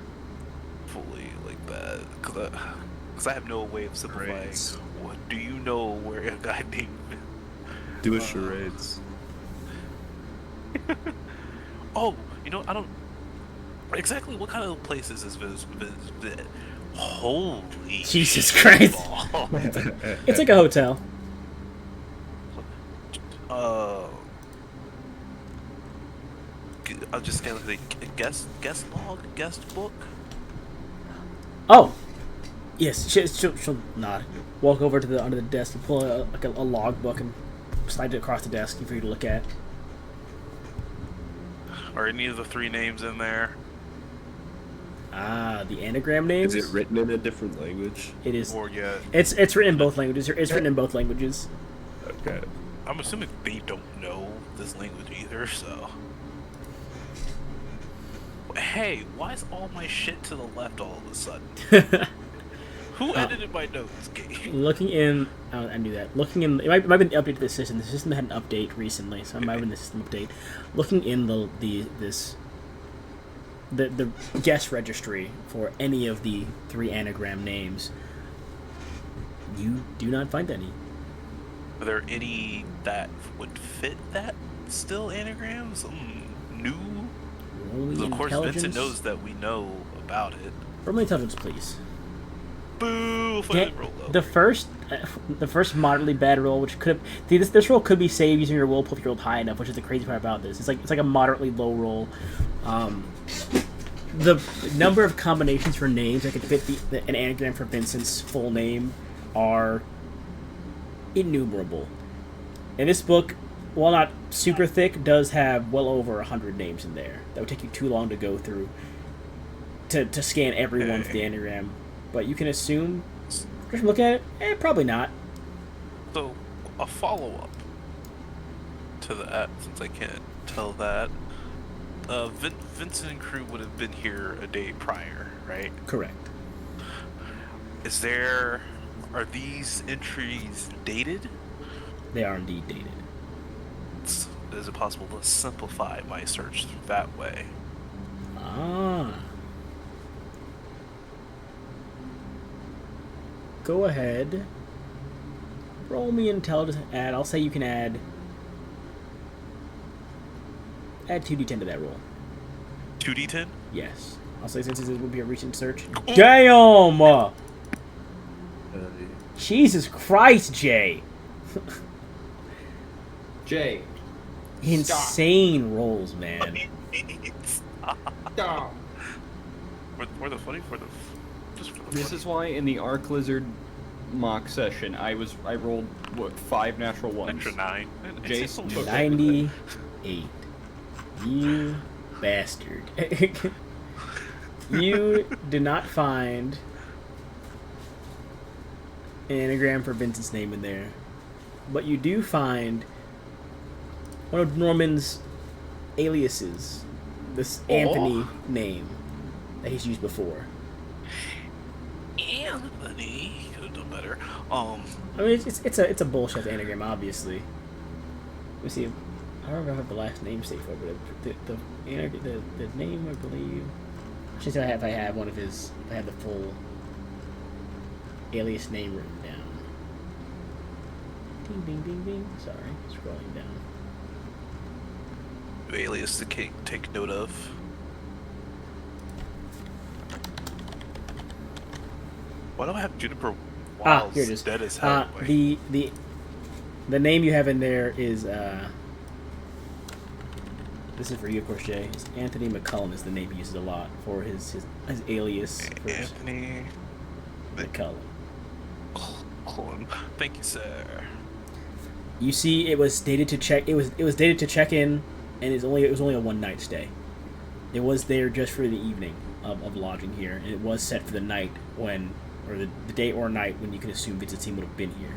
fully like that, because I have no way of simplifying. Right. What do you know where a guy named? Do a charades. Oh, you know, I don't exactly what kind of place is this visit. Holy Jesus Christ. ball. It's like a hotel. I'll just kind of say guest log, guest book. Oh, yes. She'll nod. Walk over to the under the desk and pull a log book and slide it across the desk for you to look at. Are any of the 3 names in there? Ah, the anagram names. Is it written in a different language? It is. Or yet? It's written in both languages. It's written in both languages. Okay. I'm assuming they don't know this language either, so. Hey, why is all my shit to the left all of a sudden? Who edited my notes, Gabe? Looking in, I knew that. Looking in, it might have been updated to the system. The system had an update recently, so it might have been the system update. Looking in the guest registry for any of the 3 anagram names, you do not find any. Are there any that would fit that still anagrams? New? Roll Of course, intelligence. Vincent knows that we know about it. Roll me intelligence, please. Boo! If I Get didn't roll low. the first moderately bad roll, which could have this roll could be saved using your will pool if you rolled high enough, which is the crazy part about this. It's like a moderately low roll. The number of combinations for names that could fit an anagram for Vincent's full name are innumerable. And this book, while not super thick, does have well over 100 names in there. That would take you too long to go through to scan every one for the anagram. But you can assume, just look at it, probably not. So, a follow-up to that, since I can't tell that, Vincent and crew would have been here a day prior, right? Correct. Are these entries dated? They are indeed dated. Is it possible to simplify my search that way? Ah. Go ahead. Roll me intelligence. I'll say you can add 2d10 to that roll. 2d10? Yes. I'll say since it would be a recent search. Damn! Jesus Christ, Jay. Jay. Insane rolls, man. Stop. For the funny, just for the This funny. is why in the Arc Lizard mock session I rolled what 5 natural ones. Extra 9. Jason took 98. You bastard. You did not find an anagram for Vincent's name in there. But you do find one of Norman's aliases. This Anthony name that he's used before. Anthony could have done better. I mean, it's a bullshit anagram, obviously. Let me see. I don't remember if I have the last name safe for it, but the name, I believe. I should say if I have one of his. If I have the full alias name written down. Ding, ding, ding, ding. Sorry, scrolling down. Alias to take note of. Why do I have Juniper Wiles Here it is. dead as hell? The name you have in there is this is for you, of course, Jay. It's Anthony McCullum is the name he uses a lot for his alias. For Anthony McCullum. Thank you, sir. You see, it was dated to check. It was dated to check in, and it was only a one-night stay. It was there just for the evening of lodging here, and it was set for the night when, or the day or night when you can assume Vincent's team would have been here.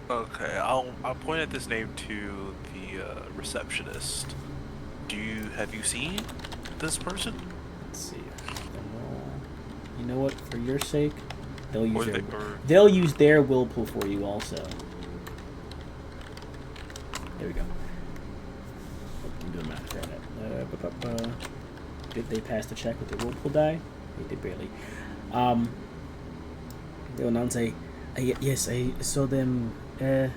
Okay, I'll point at this name to the receptionist. Have you seen this person? Let's see. You know what? For your sake, they'll use Or their they- or- they'll use their whirlpool for you also. There we go. I'm doing math for that. Did they pass the check with the whirlpool die? They did barely. They will announce yes, I saw them. I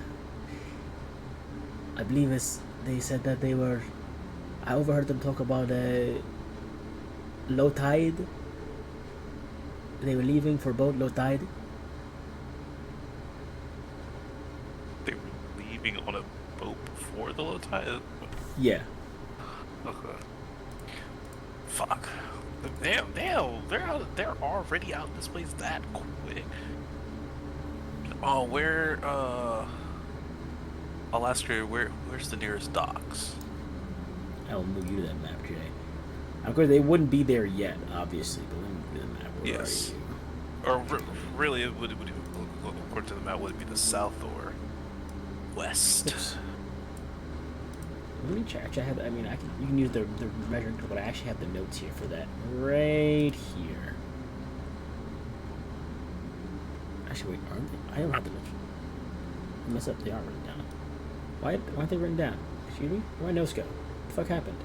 believe they said that they were. I overheard them talk about low tide. They were leaving for boat low tide. They were leaving on a boat before the low tide? Yeah. Okay. Fuck. Damn, they're already out this place that quick. Oh, I'll ask her, where's the nearest docks? I'll move you to that map, Jay. Of course, they wouldn't be there yet, obviously, but let me move you to the map. Where Yes. are you? Or really, according to the map, would it be the south or west? Oops. Let me check. I mean, you can use the measuring tool, but I actually have the notes here for that. Right here. Actually, wait, aren't they? I don't have the notes. I messed up. They aren't written down. Why aren't they written down? Excuse me? Why no scope? What the fuck happened?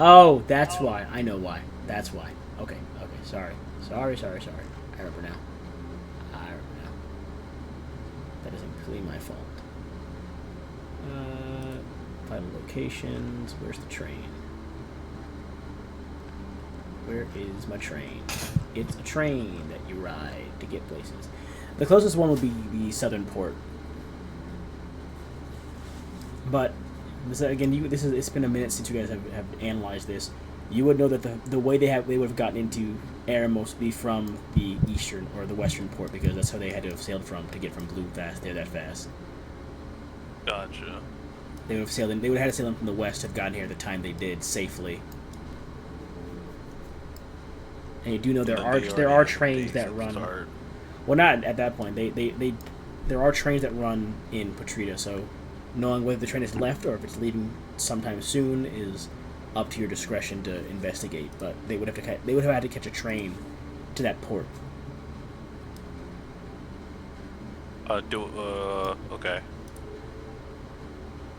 Oh, that's why. I know why. That's why. Okay. Sorry. I remember now. That is completely my fault. Final locations. Where's the train? Where is my train? It's a train that you ride to get places. The closest one would be the southern port. But again, it's been a minute since you guys have analyzed this. You would know that the way they would have gotten into Eremos would be from the eastern or the western port, because that's how they had to have sailed from to get from Blue fast there that fast. Gotcha. They would have had to sail in from the west to have gotten here at the time they did safely. And you do know there are trains that run. Well, not at that point. There are trains that run in Patrita, so knowing whether the train is left or if it's leaving sometime soon is up to your discretion to investigate. But they would have had to catch a train to that port. Okay.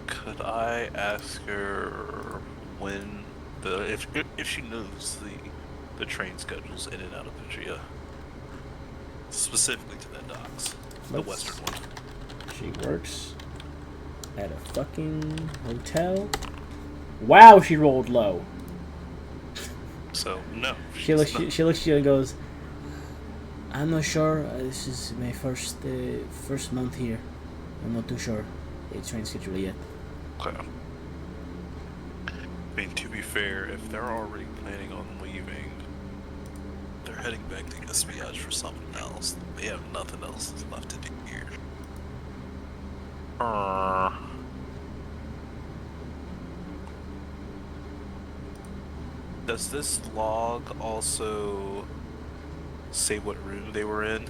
Could I ask her when if she knows the train schedules in and out of Patria, specifically to that docks, the western one? She works at a fucking hotel. Wow, she rolled low. So no. She looks at you and goes, "I'm not sure. This is my first month here. I'm not too sure. It's train schedule yet." Okay. I mean, to be fair, if they're already planning on leaving, they're heading back to Gaspiage for something else. They have nothing else left to do here. Does this log also say what room they were in?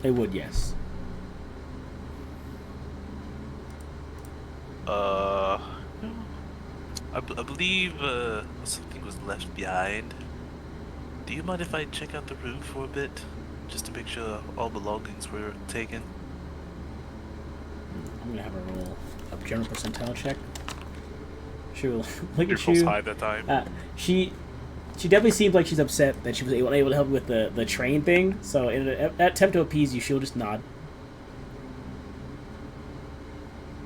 They would, yes. I believe something was left behind. Do you mind if I check out the room for a bit, just to make sure all belongings were taken? I'm gonna have her roll a general percentile check. She will look You're at you. high that time. She definitely seems like she's upset that she was unable to help with the train thing. So in an attempt to appease you, she'll just nod.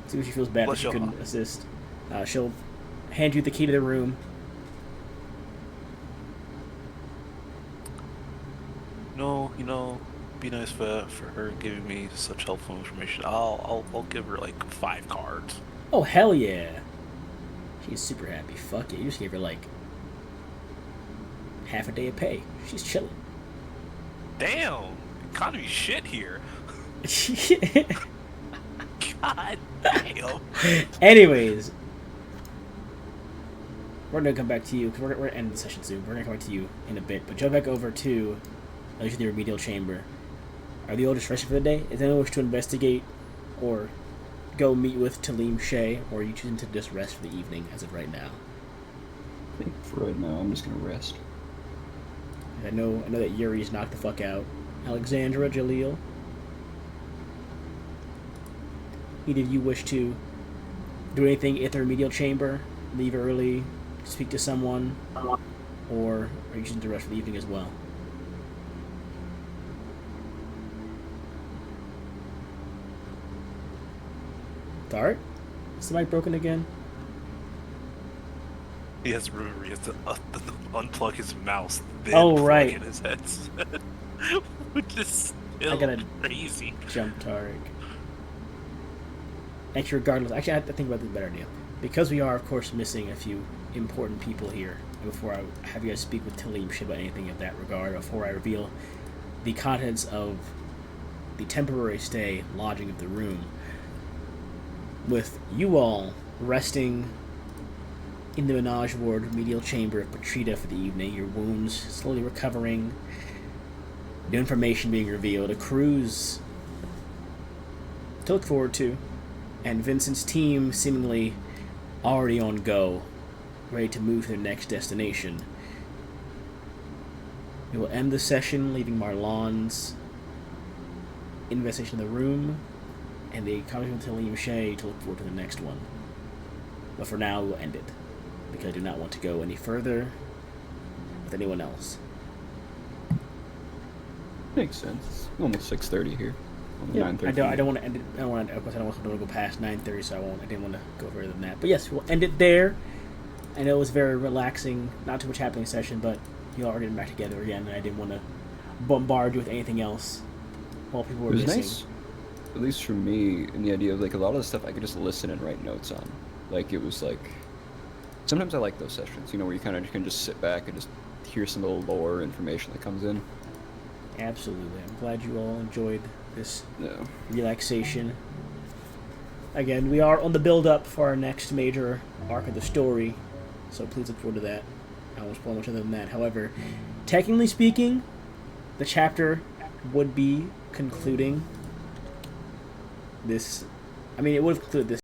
See if she feels bad that she couldn't assist. She'll hand you the key to the room. No, be nice for her giving me such helpful information. I'll give her like 5 cards. Oh hell yeah! She's super happy. Fuck yeah! You just gave her like half a day of pay. She's chilling. Damn, economy shit here. God damn. Anyways, we're gonna come back to you because we're gonna end the session soon. We're gonna come back to you in a bit, but jump back over to the remedial chamber. Are the oldest rested for the day? Is anyone wish to investigate or go meet with Talim Shay, or are you choosing to just rest for the evening as of right now? I think for right now, I'm just gonna rest. I know that Yuri's knocked the fuck out. Alexandra, Jaleel. Either of you wish to do anything at the remedial chamber, leave early, speak to someone, or are you using the rest of the evening as well? Dart? Is the mic broken again? He has to unplug his mouse, then Oh, plug right. in his headset. Which is still I gotta crazy. jump Tarek. Actually, regardless, I have to think about this better idea. Because we are, of course, missing a few important people here, and before I have you guys speak with Talim shit about anything of that regard, before I reveal the contents of the temporary stay lodging of the room, with you all resting in the Menage Ward remedial chamber of Patrita for the evening, your wounds slowly recovering, new information being revealed, a cruise to look forward to, and Vincent's team seemingly already on go, ready to move to their next destination. We will end the session leaving Marlon's investigation of the room and the conversation with Talim Shea to look forward to the next one. But for now, we'll end it, because I do not want to go any further with anyone else. Makes sense. It's almost 6:30 here. Yeah, 9:30. I don't want to end it. I don't want to go past 9:30, so I didn't want to go further than that. But yes, we'll end it there. I know it was very relaxing, not too much happening session, but you all are getting back together again, and I didn't want to bombard you with anything else while people were It was missing. nice, at least for me, in the idea of like a lot of the stuff I could just listen and write notes on. Like it was like sometimes I like those sessions, you know, where you kind of can just sit back and just hear some little lore information that comes in. Absolutely. I'm glad you all enjoyed this Yeah. relaxation. Again, we are on the build-up for our next major arc of the story, so please look forward to that. I won't spoil much other than that. However, technically speaking, the chapter would be concluding this. I mean, it would have concluded this